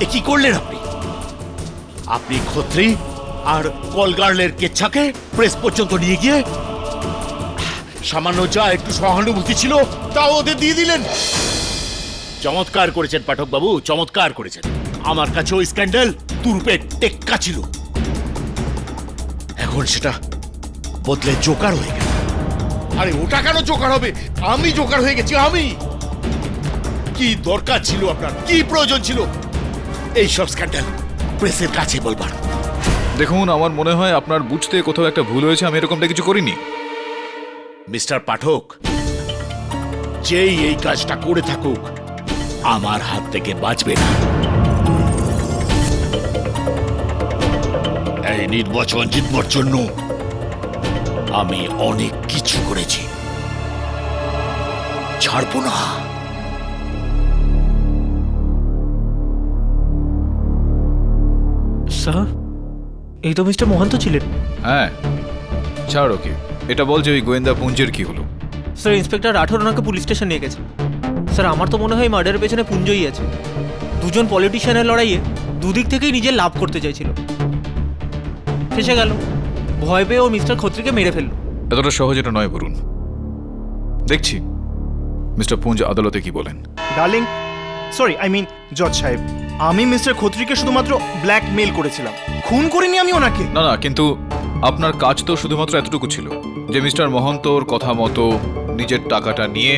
এ কি করলেন আপনি? আপনি খত্রি আর কলগার্লের কেচ্ছাকে প্রেস পর্যন্ত নিয়ে গিয়ে সামান্য যা একটু সহানুভূতি ছিল তাও ওদের দিয়ে দিলেন। চমৎকার করেছেন পাঠক বাবু, চমৎকার করেছেন। আমার কাছে ওই স্ক্যান্ডাল তুরুপে টেক্কা ছিল, এখন সেটা বদলে জোকার হয়ে গেল। আরে ওটা কেন জোকার হবে? আমি জোকার হয়ে গেছি। আমি কি দরকার ছিল আপনার, কি প্রয়োজন ছিল এই সব স্ক্যান্ডাল প্রেসের কাছে বলবার? দেখুন, আমার মনে হয় আপনার বুঝতে কোথাও একটা ভুল হয়েছে। আমি এরকমটা কিছু করিনি। মিস্টার পাঠক, যেই এই কাজটা করে থাকুক আমার হাত থেকে বাঁচবে না। এই নির্বাচন জিতবার জন্য আমি অনেক কিছু করেছি, ছাড়বো না। স্যার, এই তো মিস্টার মহান্ত ছিলেন। হ্যাঁ, ছাড় ওকে। এটা বল যে ওই গোয়েন্দা পুঞ্জের কি হলো? স্যার, ইন্সপেক্টর রাঠোর ওনাকে পুলিশ স্টেশন নিয়ে গেছে। স্যার, আমার তো মনে হয় মার্ডারের পেছনে পুঞ্জই আছে। দুজন পলিটিশিয়ানের লড়াইয়ে দুদিক থেকেই নিজের লাভ করতে চাইছিল, ফেসে গেল। ভয় পেয়ে ও মিস্টার খত্রিকে মেরে ফেলল। এতটা সহজ এটা নয় বরুণ। দেখছি মিস্টার পুঞ্জ আদালতে কি বলেন। ডার্লিং, সরি, আই মিন জজ সাহেব, আমি মিস্টার খত্রিকে শুধুমাত্র ব্ল্যাকমেল করেছিলাম, খুন করিনি আমি ওনাকে। না না, কিন্তু আপনার কাজ তো শুধুমাত্র এতটুকু ছিল যে মিস্টার মহন্তর কথা মতো নিজের টাকাটা নিয়ে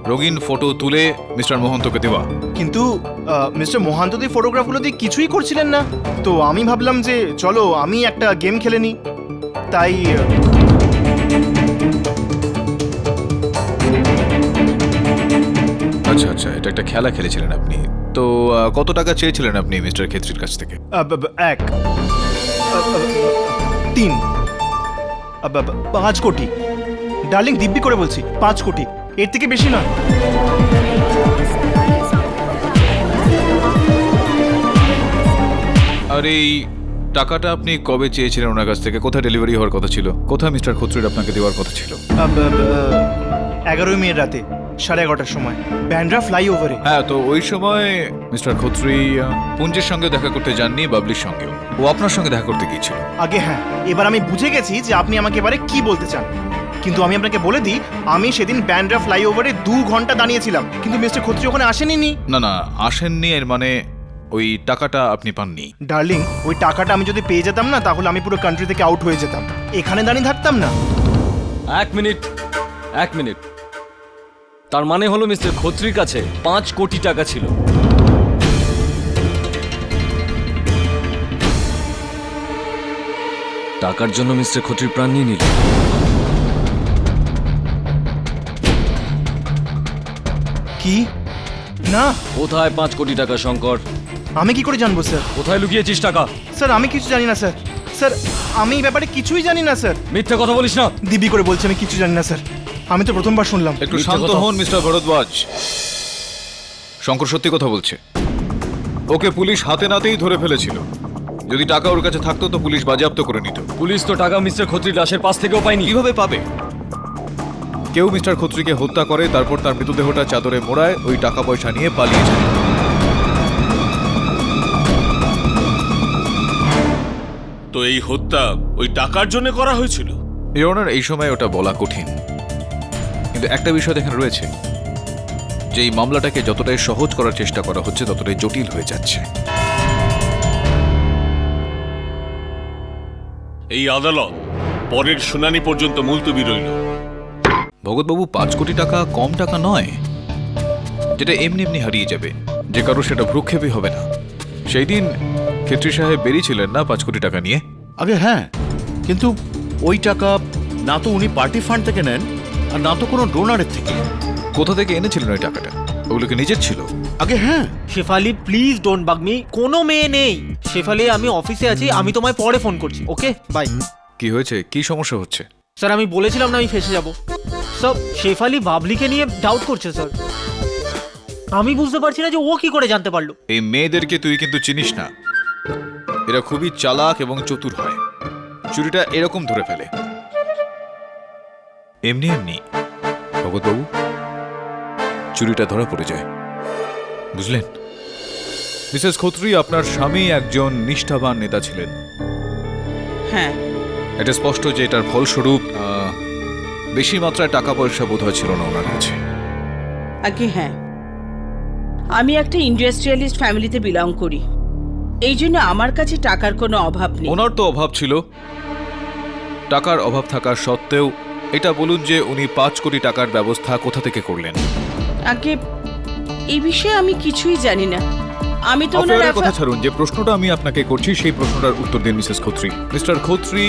রঙিন ফটো তুলে মিস্টার মহন্তকে দেওয়া। কিন্তু মিস্টার মহান্ত দি ফটোগ্রাফগুলো দিয়ে কিছুই করছিলেন না, তো আমি ভাবলাম যে চলো আমি একটা গেম খেলে নিই, তাই আচ্ছা আচ্ছা, এটা একটা খেলা খেলেছিলেন আপনি। তো কত টাকা চেয়েছিলেন আপনি মিস্টার খেত্রির কাছ থেকে? 5 কোটি। ডার্লিং, দিব্যি করে বলছি 5 কোটি, এর থেকে বেশি নয়। আর এই টাকাটা আপনি কবে চেয়েছিলেন ওনার কাছ থেকে? কোথায় ডেলিভারি হওয়ার কথা ছিল? কোথায় মিস্টার খত্রির আপনাকে দেওয়ার কথা ছিল? 11 মে রাতে 11:30টার সময় ব্যান্ড্রা ফ্লাইওভারে। হ্যাঁ, তো ওই সময় মিস্টার খত্রি পুঞ্জের সঙ্গে দেখা করতে যাননি, বাবলির সঙ্গেও। ও আপনার সঙ্গে দেখা করতে গিয়েছিল। আগে হ্যাঁ, এবার আমি বুঝে গেছি যে আপনি আমাকে এবারে কি বলতে চান। কিন্তু আমি আপনাকে বলে দিই, আমি সেদিন ব্যান্ড্রা ফ্লাইওভারে 2 ঘন্টা দাঁড়িয়েছিলাম, কিন্তু মিস্টার খত্রি ওখানে আসেনি। না না, আসেননি এর মানে ওই টাকাটা আপনি পাননি। ডার্লিং, ওই টাকাটা আমি যদি পেয়ে যেতাম না, তাহলে আমি পুরো কান্ট্রি থেকে আউট হয়ে যেতাম, এখানে দাঁড়িয়ে থাকতাম না। এক মিনিট। তার মানে হলো মিস্টার খত্রির কাছে 5 কোটি টাকা ছিল। টাকার জন্য মিস্টার খত্রির প্রাণ নিয়ে নিল। কি? না, কোথায় 5 কোটি টাকা শঙ্কর? আমি কি করে জানবো স্যার? কোথায় লুকিয়েছিস টাকা? স্যার, আমি কিছু জানি না স্যার। স্যার, আমি এই ব্যাপারে কিছুই জানি না স্যার। মিথ্যে কথা বলিস না। দিব্যি করে বলছি আমি কিছু জানি না স্যার, আমি তো প্রথমবার শুনলাম। একটু শান্ত হন মিস্টার ভরদ্বাজ। শঙ্কর সত্যি কথা বলছে। ওকে পুলিশ হাতে নাতেই ধরে ফেলেছিল। যদি টাকা ওর কাছে থাকতো তো পুলিশ বাজেয়াপ্ত করে নিত। পুলিশ তো টাকা মিস্টার খত্রির লাশের পাশ থেকেও পায়নি। কিভাবে পাবে? কেউ মিস্টার খত্রিকে হত্যা করে, তারপর তার মৃতদেহটা চাদরে মোড়ায়, ওই টাকা পয়সা নিয়ে পালিয়ে যায়। তো এই হত্যা ওই টাকার জন্য করা হয়েছিল? ইওর অনার, এই সময় ওটা বলা কঠিন, কিন্তু একটা বিষয় এখানে রয়েছে যে এই মামলাটাকে যতটাই সহজ করার চেষ্টা করা হচ্ছে ততটাই জটিল হয়ে যাচ্ছে। এই আদালত পরের শুনানি পর্যন্ত মুলতবি রইল। ভগৎবাবু, 5 কোটি টাকা কম টাকা নয়, যেটা এমনি এমনি হারিয়ে যাবে, যে কারো সেটা ভ্রুক্ষেপই হবে না। সেই দিন খেত্রি সাহেব বেরিয়েছিলেন না 5 কোটি টাকা নিয়ে? আগে হ্যাঁ, কিন্তু ওই টাকা না তো উনি পার্টি ফান্ড থেকে নেন, আর না তো কোনো ডোনারের থেকে। কোথা থেকে এনেছিলেন ওই টাকাটা? ওগুলোকে নিজের ছিল? আগে হ্যাঁ। Shefali, please don't bug me. কোনো মেয়ে নেই। শেফালি, আমি অফিসে আছি, আমি তোমায় পরে ফোন করছি। ওকে, বাই। কি হয়েছে? কি সমস্যা হচ্ছে? স্যার, আমি বলেছিলাম না আমি ফেসে যাব। স্যার, শেফালি বাবলিকে নিয়ে ডাউট করছে স্যার। আমি বুঝতে পারছি না যে ও কি করে জানতে পারলো। এই মেয়েদেরকে তুই কিন্তু চিনিস না। এরা খুবই চালাক এবং চতুর হয়। চুরিটা এরকম ধরে ফেলে। এমনি এমনি ভগতবাবু চুরিটা ধরা পড়ে যায়, বুঝলেন? মিসেস খত্রি, আপনার স্বামী একজন নিষ্ঠাবান নেতা ছিলেন। হ্যাঁ, এটা স্পষ্ট যে এটার ফলস্বরূপ বেশি মাত্রায় টাকা পয়সা বোধহয় ছিল না ওনার কাছে। আগে হ্যাঁ, আমি একটা ইন্ডাস্ট্রিয়ালিস্ট ফ্যামিলিতে বিলং করি, এই জন্য আমার কাছে টাকার কোনো অভাব নেই। ওনার তো অভাব ছিল, টাকার অভাব থাকার সত্ত্বেও এটা বলুন যে উনি 5 কোটি টাকার ব্যবস্থা কোথা থেকে করলেন? আগে এই বিষয়ে আমি কিছুই জানি না। আমি তো ওনার অফেয়ারের কথা ছাড়ুন, যে প্রশ্নটা আমি আপনাকে করছি সেই প্রশ্নটার উত্তর দিন মিসেস খত্রি। মিস্টার খত্রি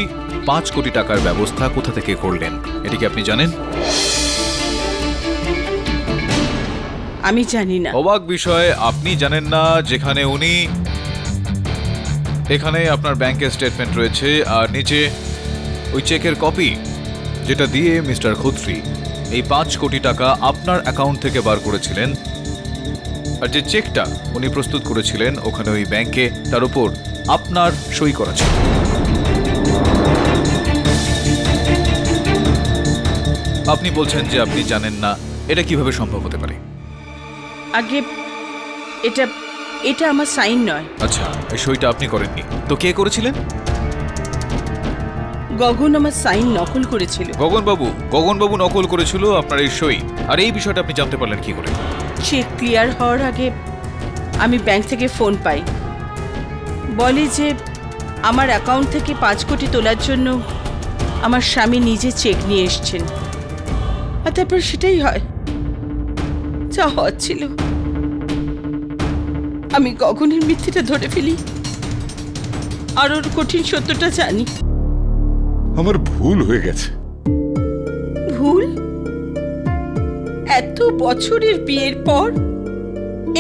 5 কোটি টাকার ব্যবস্থা কোথা থেকে করলেন, এটি কি আপনি জানেন? আমি জানি না। অবাক বিষয়, আপনি জানেন না, যেখানে উনি, এখানে আপনার ব্যাংকের স্টেটমেন্ট রয়েছে আর নিচে ওই চেকের কপি, যেটা দিয়ে মিস্টার খত্রি এই 5 কোটি টাকা আপনার অ্যাকাউন্ট থেকে বার করেছিলেন। আর যে চেকটা উনি প্রস্তুত করেছিলেন ওখানে ওই ব্যাংকে তার উপর আপনার সই করা ছিল। আপনি বলছেন যে আপনি জানেন না, এটা কিভাবে সম্ভব হতে পারে? আগে এটা এটা আমার সাইন নয়। আচ্ছা, এই সইটা আপনি করেননি তো কে করেছিলেন? গগন আমার সাইন নকল করেছিল। গগনবাবু নকল করেছিল আপনার এই সই। আর এই বিষয়টা আপনি জানতে পারলেন কি করে? চেক ক্লিয়ার হওয়ার আগে আমি ব্যাংক থেকে ফোন পাই, বলে যে আমার অ্যাকাউন্ট থেকে 5 কোটি তোলার জন্য আমার স্বামী নিজে চেক নিয়ে এসছেন। আর তারপর সেটাই হয় যা হচ্ছিল। আমি গগনের মিথ্যেটা ধরে ফেলি আর ওর কঠিন সত্যটা জানি। আমার ভুল হয়ে গেছে। ভুল? এত বছরের বিয়ের পর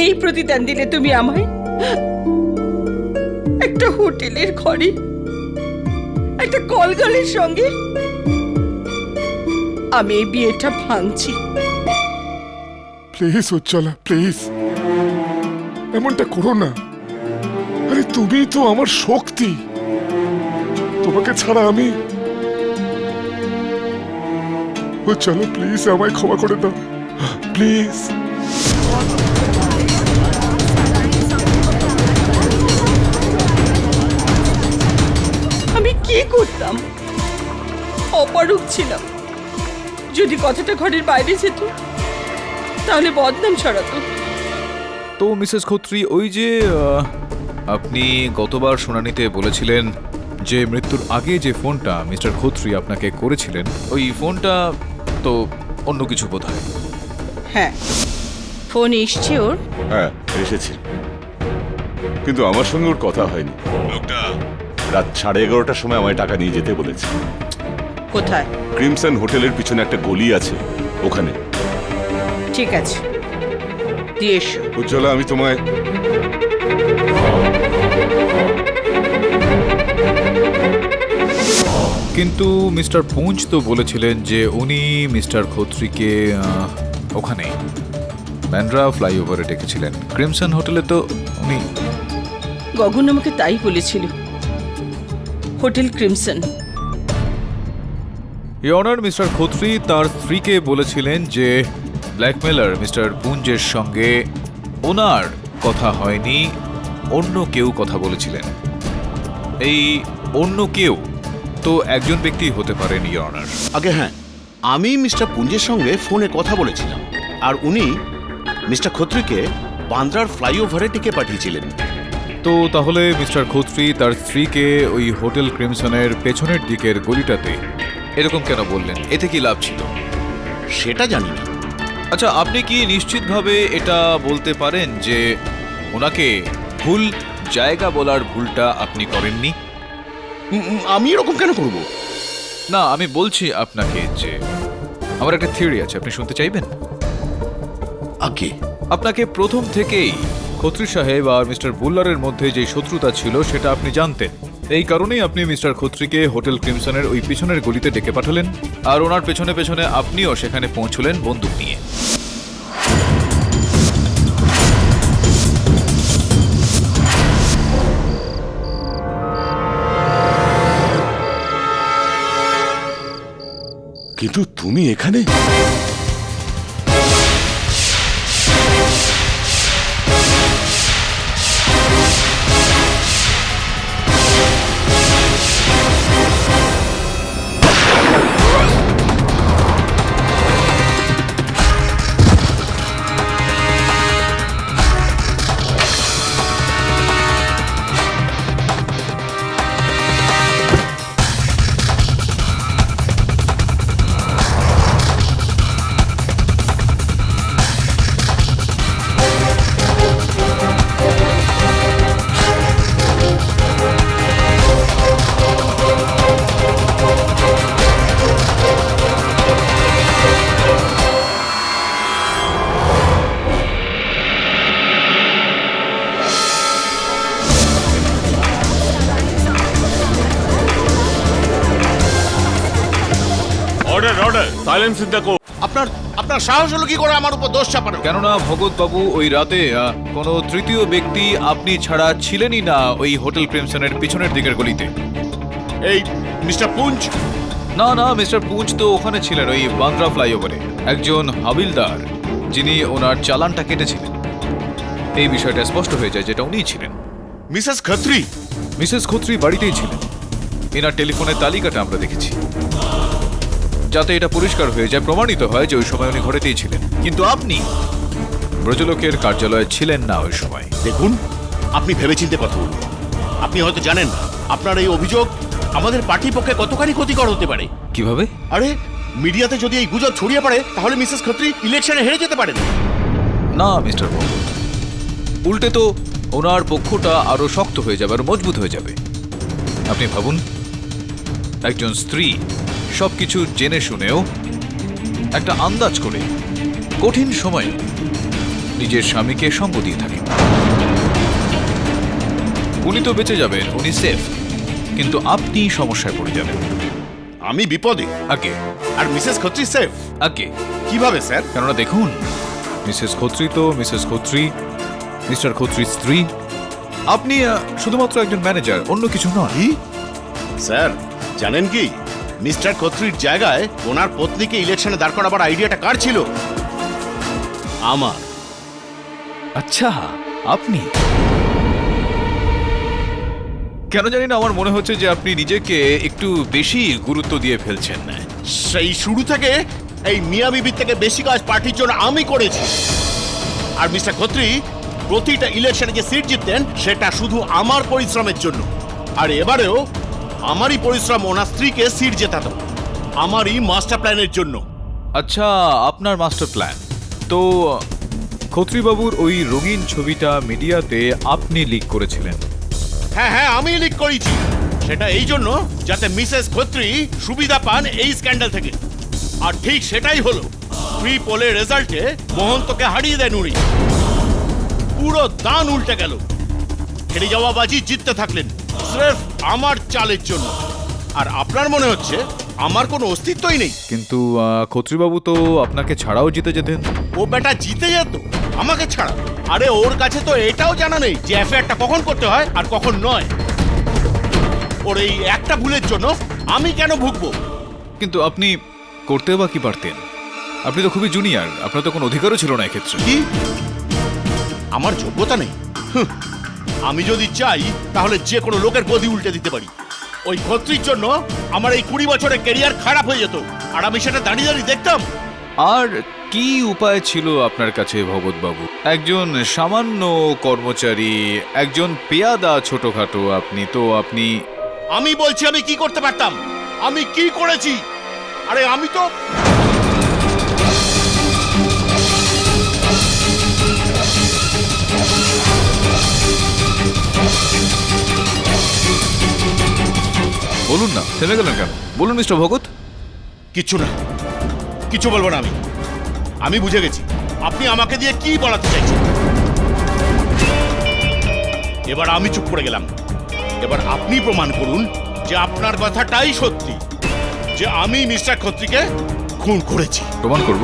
এই প্রতিদান দিলে তুমি আমায়? একটা হোটেলের ঘরে একটা কলগালের সঙ্গে? আমি এই বিয়েটা ভাঙছি। প্লিজ উজ্জ্বলা, প্লিজ এমনটা করো না। আরে তুমি তো আমার শক্তি, তোমাকে ছাড়া আমি। উজ্জ্বলা প্লিজ আমায় ক্ষমা করে দাও, প্লিজ। আমি কি করতাম? অপারগ ছিলাম। যদি কথাটা ঘরের বাইরে যেত তাহলে বদনাম ছড়াতো। তো মিসেস খত্রি, ওই যে আপনি গতবার শুনানিতে বলেছিলেন যে মৃত্যুর আগে যে ফোনটা মিস্টার খত্রি আপনাকে করেছিলেন, ওই ফোনটা তো অন্য কিছু বোধহয়। হ্যাঁ, ফোন এসছে ওর। হ্যাঁ এসেছে, কিন্তু আমার সঙ্গে ওর কথা হয়নি। লোকটা রাত 11:30টার সময় আমায় টাকা নিয়ে যেতে বলেছে। কোথায়? ক্রিমসন হোটেলের পিছনে একটা গলি আছে, ওখানে। ঠিক আছে, দিয়ে এসো। উজ্জ্বলা, আমি তোমায় কিন্তু মিস্টার পুঞ্জ তো বলেছিলেন যে উনি মিস্টার খত্রিকে ওখানে ব্যান্ড্রা ফ্লাইওভারে ডেকেছিলেন। ক্রিমসন হোটেলে তো উনি। গগন আমাকে তাই বলেছিল, hotel Crimson. Your honour, mister Khatri তার স্ত্রীকে বলেছিলেন যে ব্ল্যাকমেলার মিস্টার পুঞ্জের সঙ্গে ওনার কথা হয়নি, অন্য কেউ কথা বলেছিলেন। এই অন্য কেউ তো একজন ব্যক্তি হতে পারেন ইওর অনার। আগে হ্যাঁ, আমি মিস্টার পুঞ্জের সঙ্গে ফোনে কথা বলেছিলাম আর উনি মিস্টার খত্রিকে বান্দ্রার ফ্লাইওভারে ডেকে পাঠিয়েছিলেন। তো তাহলে মিস্টার খত্রি তার স্ত্রীকে ওই হোটেল ক্রিমসনের পেছনের দিকের গলিটাতে এরকম কেন বললেন? এতে কি লাভ ছিল সেটা জানি না। আচ্ছা, আপনি কি নিশ্চিতভাবে এটা বলতে পারেন যে ওনাকে ভুল জায়গা বলার ভুলটা আপনি করেননি? আমি এরকম কেন করব? না, আমি বলছি আপনাকে যে আমার একটা থিওরি আছে, আপনি শুনতে চাইবেন? আগে আপনাকে প্রথম থেকেই খত্রি সাহেব আর মিস্টার বুল্লারের মধ্যে যে শত্রুতা ছিল সেটা আপনি জানতেন। এই কারণেই আপনি মিস্টার খত্রিকে হোটেল ক্রিমসনের ওই পিছনের গলিতে ডেকে পাঠালেন আর ওনার পেছনে পেছনে আপনিও সেখানে পৌঁছলেন বন্দুক নিয়ে। কিন্তু তুমি এখানে? Order order, silence in the court. আপনার আপনার সাহস হলো কি করে আমার উপর দোষ চাপানো? কেননা ভগৎ বাবু ওই রাতে কোনো তৃতীয় ব্যক্তি আপনি ছাড়া ছিলেনই না ওই হোটেল ক্রিমসনের পিছনের দিকের গলিতে। এই মিস্টার পুঞ্জ? না না, মিস্টার পুঞ্জ তো ওখানে ছিলেন ওই বান্দ্রা ফ্লাইওভারে, একজন হাবিলদার যিনি ওনার চালানটা কেটেছিলেন। এই বিষয়টা স্পষ্ট হয়ে যায় যেটা উনিই ছিলেন। মিসেস খত্রি? মিসেস খত্রি বাড়িতেই ছিলেন, এনার টেলিফোনের তালিকাটা আমরা দেখেছি, যাতে এটা পরিষ্কার হয়ে যায়, প্রমাণিত হয় যে ওই সময় উনি ঘরেতেই ছিলেন। কিন্তু আপনি ব্রজলোকের কার্যালয়ে ছিলেন না ওই সময়। দেখুন, আপনি ভেবেচিন্তে কথা বলুন। আপনি হয়তো জানেন না আপনার এই অভিযোগ আমাদের পার্টির পক্ষে কতখানি ক্ষতিকর হতে পারে। কিভাবে? আরে, মিডিয়াতে যদি এই গুজব ছড়িয়ে পড়ে তাহলে মিসেস খত্রি ইলেকশনে হেরে যেতে পারেন। না মিস্টার ভগৎ, উল্টে তো ওনার পক্ষটা আরো শক্ত হয়ে যাবে, আরো মজবুত হয়ে যাবে। আপনি ভাবুন, একজন স্ত্রী সবকিছু জেনে শুনেও একটা আন্দাজ করে কঠিন সময়ে নিজের স্বামীকে সঙ্গ দিয়ে থাকেন। উনি তো বেঁচে যাবেন, উনি সেফ, কিন্তু আপনি সমস্যায় পড়ে যাবেন। আমি বিপদে আগে আর মিসেস খত্রি সেফ? আগে কিভাবে স্যার? কেননা দেখুন, মিসেস খত্রি তো মিসেস খত্রি, মিস্টার খত্রির স্ত্রী। আপনি শুধুমাত্র একজন ম্যানেজার, অন্য কিছু নয়। স্যার জানেন কি, মিস্টার খত্রির জায়গায় ওনার পত্নীকে ইলেকশনে দাঁড় করাবার আইডিয়াটা কার ছিল? আমার। আচ্ছা, আপনি? কেন জানি না আমার মনে হচ্ছে যে আপনি নিজেকে একটু বেশি গুরুত্ব দিয়ে ফেলছেন। সেই শুরু থেকে এই মিয়া বিবির থেকে বেশি কাজ পার্টির জন্য আমি করেছি। আর মিস্টার খত্রি প্রতিটা ইলেকশনে যে সিট জিততেন সেটা শুধু আমার পরিশ্রমের জন্য। আর এবারেও আমারই পরিশ্রম ওনার স্ত্রীকে সিট জেতাতো, আমারই মাস্টার প্ল্যানের জন্য। আচ্ছা, আপনার মাস্টার প্ল্যান তো খত্রিবাবুর ওই রঙিন ছবিটা মিডিয়াতে আপনি লিক করেছিলেন। হ্যাঁ হ্যাঁ, আমি লিক করেছি। সেটা এই জন্য যাতে মিসেস খত্রি সুবিধা পান এই স্ক্যান্ডাল থেকে। আর ঠিক সেটাই হলো, ফ্রি পোলের রেজাল্টে মহন্তকে হারিয়ে দেন উনি। পুরো দান উল্টে গেল। হেরে যাওয়া বাজি জিততে থাকলেন স্রেফ আমার চালের জন্য। আর আপনার মনে হচ্ছে আমার কোনো অস্তিত্বই নেই। কিন্তু খত্রিবাবু তো আপনাকে ছাড়াও জিতে যেতেন। ও বেটা জিতে যেত আমাকে ছাড়া? আরে ওর কাছে তো এটাও জানা নেই যে অ্যাফেয়ারটা কখন করতে হয় আর কখন নয়। ওর এই একটা ভুলের জন্য আমি কেন ভুগবো? কিন্তু আপনি করতেও বা কি পারতেন? আপনি তো খুবই জুনিয়র, আপনার তো কোনো অধিকারও ছিল না এক্ষেত্রে। কি আমার যোগ্যতা নেই? আমি যদি চাই তাহলে যে কোনো লোকের গদি উল্টে দিতে পারি। ওই খত্রির জন্য আমার এই 20 বছরের ক্যারিয়ার খারাপ হয়ে যেত, আর আমি সেটা দাঁড়িয়ে দাঁড়িয়ে দেখতাম। আর কি উপায় ছিল আপনার কাছে ভগৎবাবু? একজন সামান্য কর্মচারী, একজন পেয়াদা ছোটখাটো আপনি। আমি বলছি আমি কি করতে পারতাম, আমি কি করেছি। আরে আমি তো বলুন না, থেমে গেলেন কেন? বলুন মিস্টার ভগৎ। কিচ্ছু না, কিছু বলবো না। আমি বুঝে গেছি আপনি আমাকে দিয়ে কি বলাতে চাইছেন। এবার আমি চুপ করে গেলাম। এবার আপনি প্রমাণ করুন যে আপনার কথাটাই সত্যি, যে আমি মিস্টার খত্রিকে খুন করেছি। প্রমাণ করব।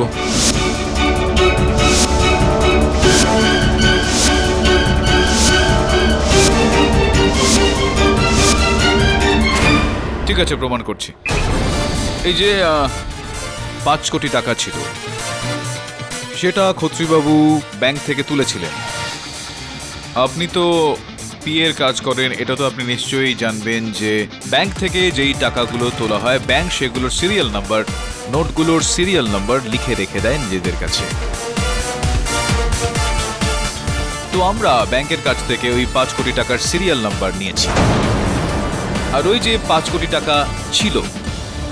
ঠিক আছে, প্রমাণ করছি। এই যে 5 কোটি টাকা ছিল, সেটা খত্রিবাবু ব্যাংক থেকে তুলেছিলেন। আপনি তো পিএর কাজ করেন, এটা তো আপনি নিশ্চয়ই জানবেন যে ব্যাংক থেকে যেই টাকাগুলো তোলা হয়, ব্যাংক সেগুলোর সিরিয়াল নাম্বার, নোটগুলোর সিরিয়াল নাম্বার লিখে রেখে দেয় নিজেদের কাছে। তো আমরা ব্যাংকের কাছ থেকে ওই 5 কোটি টাকার সিরিয়াল নাম্বার নিয়েছি। আর ওই যে 5 কোটি টাকা ছিল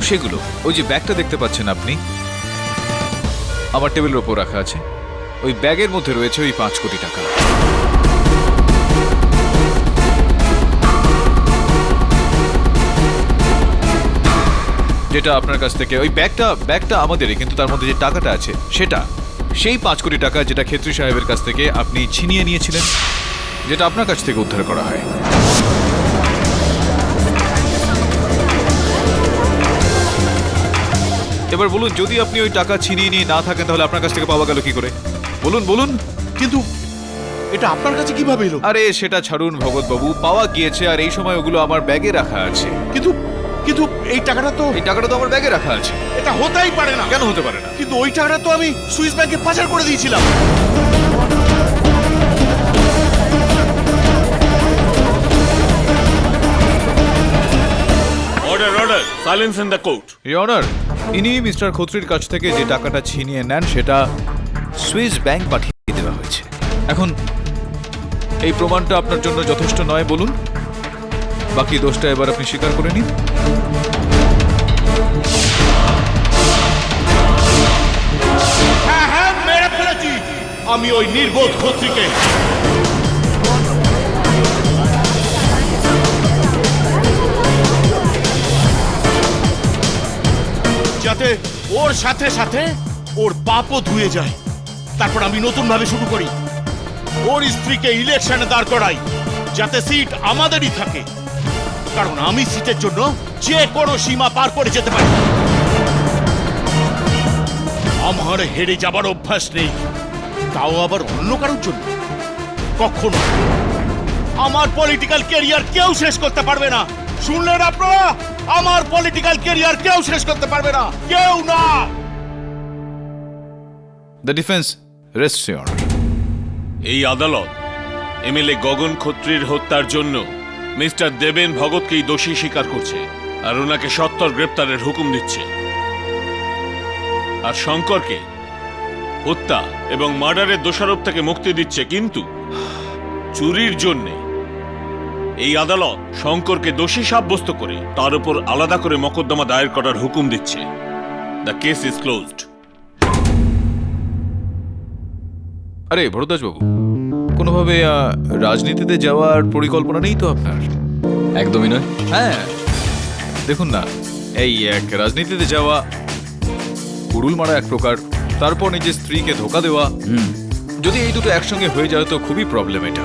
সেগুলো, ওই যে ব্যাগটা দেখতে পাচ্ছেন আপনি, আমার টেবিলের ওপর রাখা আছে, ওই ব্যাগের মধ্যে রয়েছে ওই 5 কোটি টাকা। যেটা আপনার কাছ থেকে ওই ব্যাগটা আমাদেরই, কিন্তু তার মধ্যে যে টাকাটা আছে সেটা সেই 5 কোটি টাকা যেটা খেত্রী সাহেবের কাছ থেকে আপনি ছিনিয়ে নিয়েছিলেন, যেটা আপনার কাছ থেকে উদ্ধার করা হয়। এবার বলুন, যদি আপনি ওই টাকা ছিনিয়ে নিয়ে না থাকেন তাহলে আপনার কাছ থেকে পাওয়া গেল কি করে? বলুন বলুন। কিন্তু এটা আপনার কাছে কিভাবে এলো? আরে সেটা ছাড়ুন ভগৎ বাবু, পাওয়া গিয়েছে আর এই সময় ওগুলো আমার ব্যাগে রাখা আছে। কিন্তু কিন্তু এই টাকাটা তো আমার ব্যাগে রাখা আছে। এটা হতেই পারে না। কেন হতে পারে না? কিন্তু ওই টাকাটা তো আমি সুইস ব্যাংকে পাচার করে দিয়েছিলাম। Order order, silence in the court. Your honour, ইনি মিস্টার খত্রির কাছ থেকে যে টাকাটা ছিনিয়ে নেন সেটা সুইস ব্যাংক পাঠিয়ে দেওয়া হয়েছে। এখন এই প্রমাণটা আপনার জন্য যথেষ্ট নয় বলুন? বাকি দোষটা এবার আপনি স্বীকার করে নিন। হ্যাঁ হ্যাঁ, মেরে ফেলেছি আমি ওই নির্বোধ খত্রিকে। যাতে ওর সাথে সাথে ওর পাপও ধুয়ে যায়, তারপর আমি নতুন ভাবে শুরু করি। ওর স্ত্রীকে ইলেকশনে দাঁড় করাই, যাতে সিট আমাদেরই থাকে, কারণ আমি সিটের জন্য যে কোনো সীমা পার করে যেতে পারি। আমার হেরে যাবার অভ্যাস নেই, তাও আবার অন্য কারোর জন্য। কখনো আমার পলিটিক্যাল ক্যারিয়ার কেউ শেষ করতে পারবে না। শুনলেন আপনারা? আমার পলিটিক্যাল ক্যারিয়ার কেউ শেষ করতে পারবে না, কেউ না। The defence রেস্টস your honour. এই আদালত এমএলএ গগন খত্রির হত্যার জন্য মিস্টার দেবেন ভগতকেই দোষী স্বীকার করছে আর ওনাকে সত্বর গ্রেপ্তারের হুকুম দিচ্ছে। আর শঙ্করকে হত্যা এবং মার্ডারের দোষারোপ থেকে মুক্তি দিচ্ছে, কিন্তু চুরির জন্যে এই আদালত শঙ্করকে দোষী সাব্যস্ত করে তার উপর আলাদা করে মকদ্দমা দায়ের করার হুকুম দিচ্ছে। The case is closed. আরে ভরদ্বাজ বাবু, কোনোভাবে রাজনীতিতে যাওয়ার পরিকল্পনা নেই তো আপনার? একদমই নয়। হ্যাঁ দেখুন না, এই এক রাজনীতিতে যাওয়া, কুড়ুল মারা এক প্রকার, তারপর নিজের স্ত্রীকে ধোকা দেওয়া, যদি এই দুটো একসঙ্গে হয়ে যায় তো খুবই প্রবলেম এটা।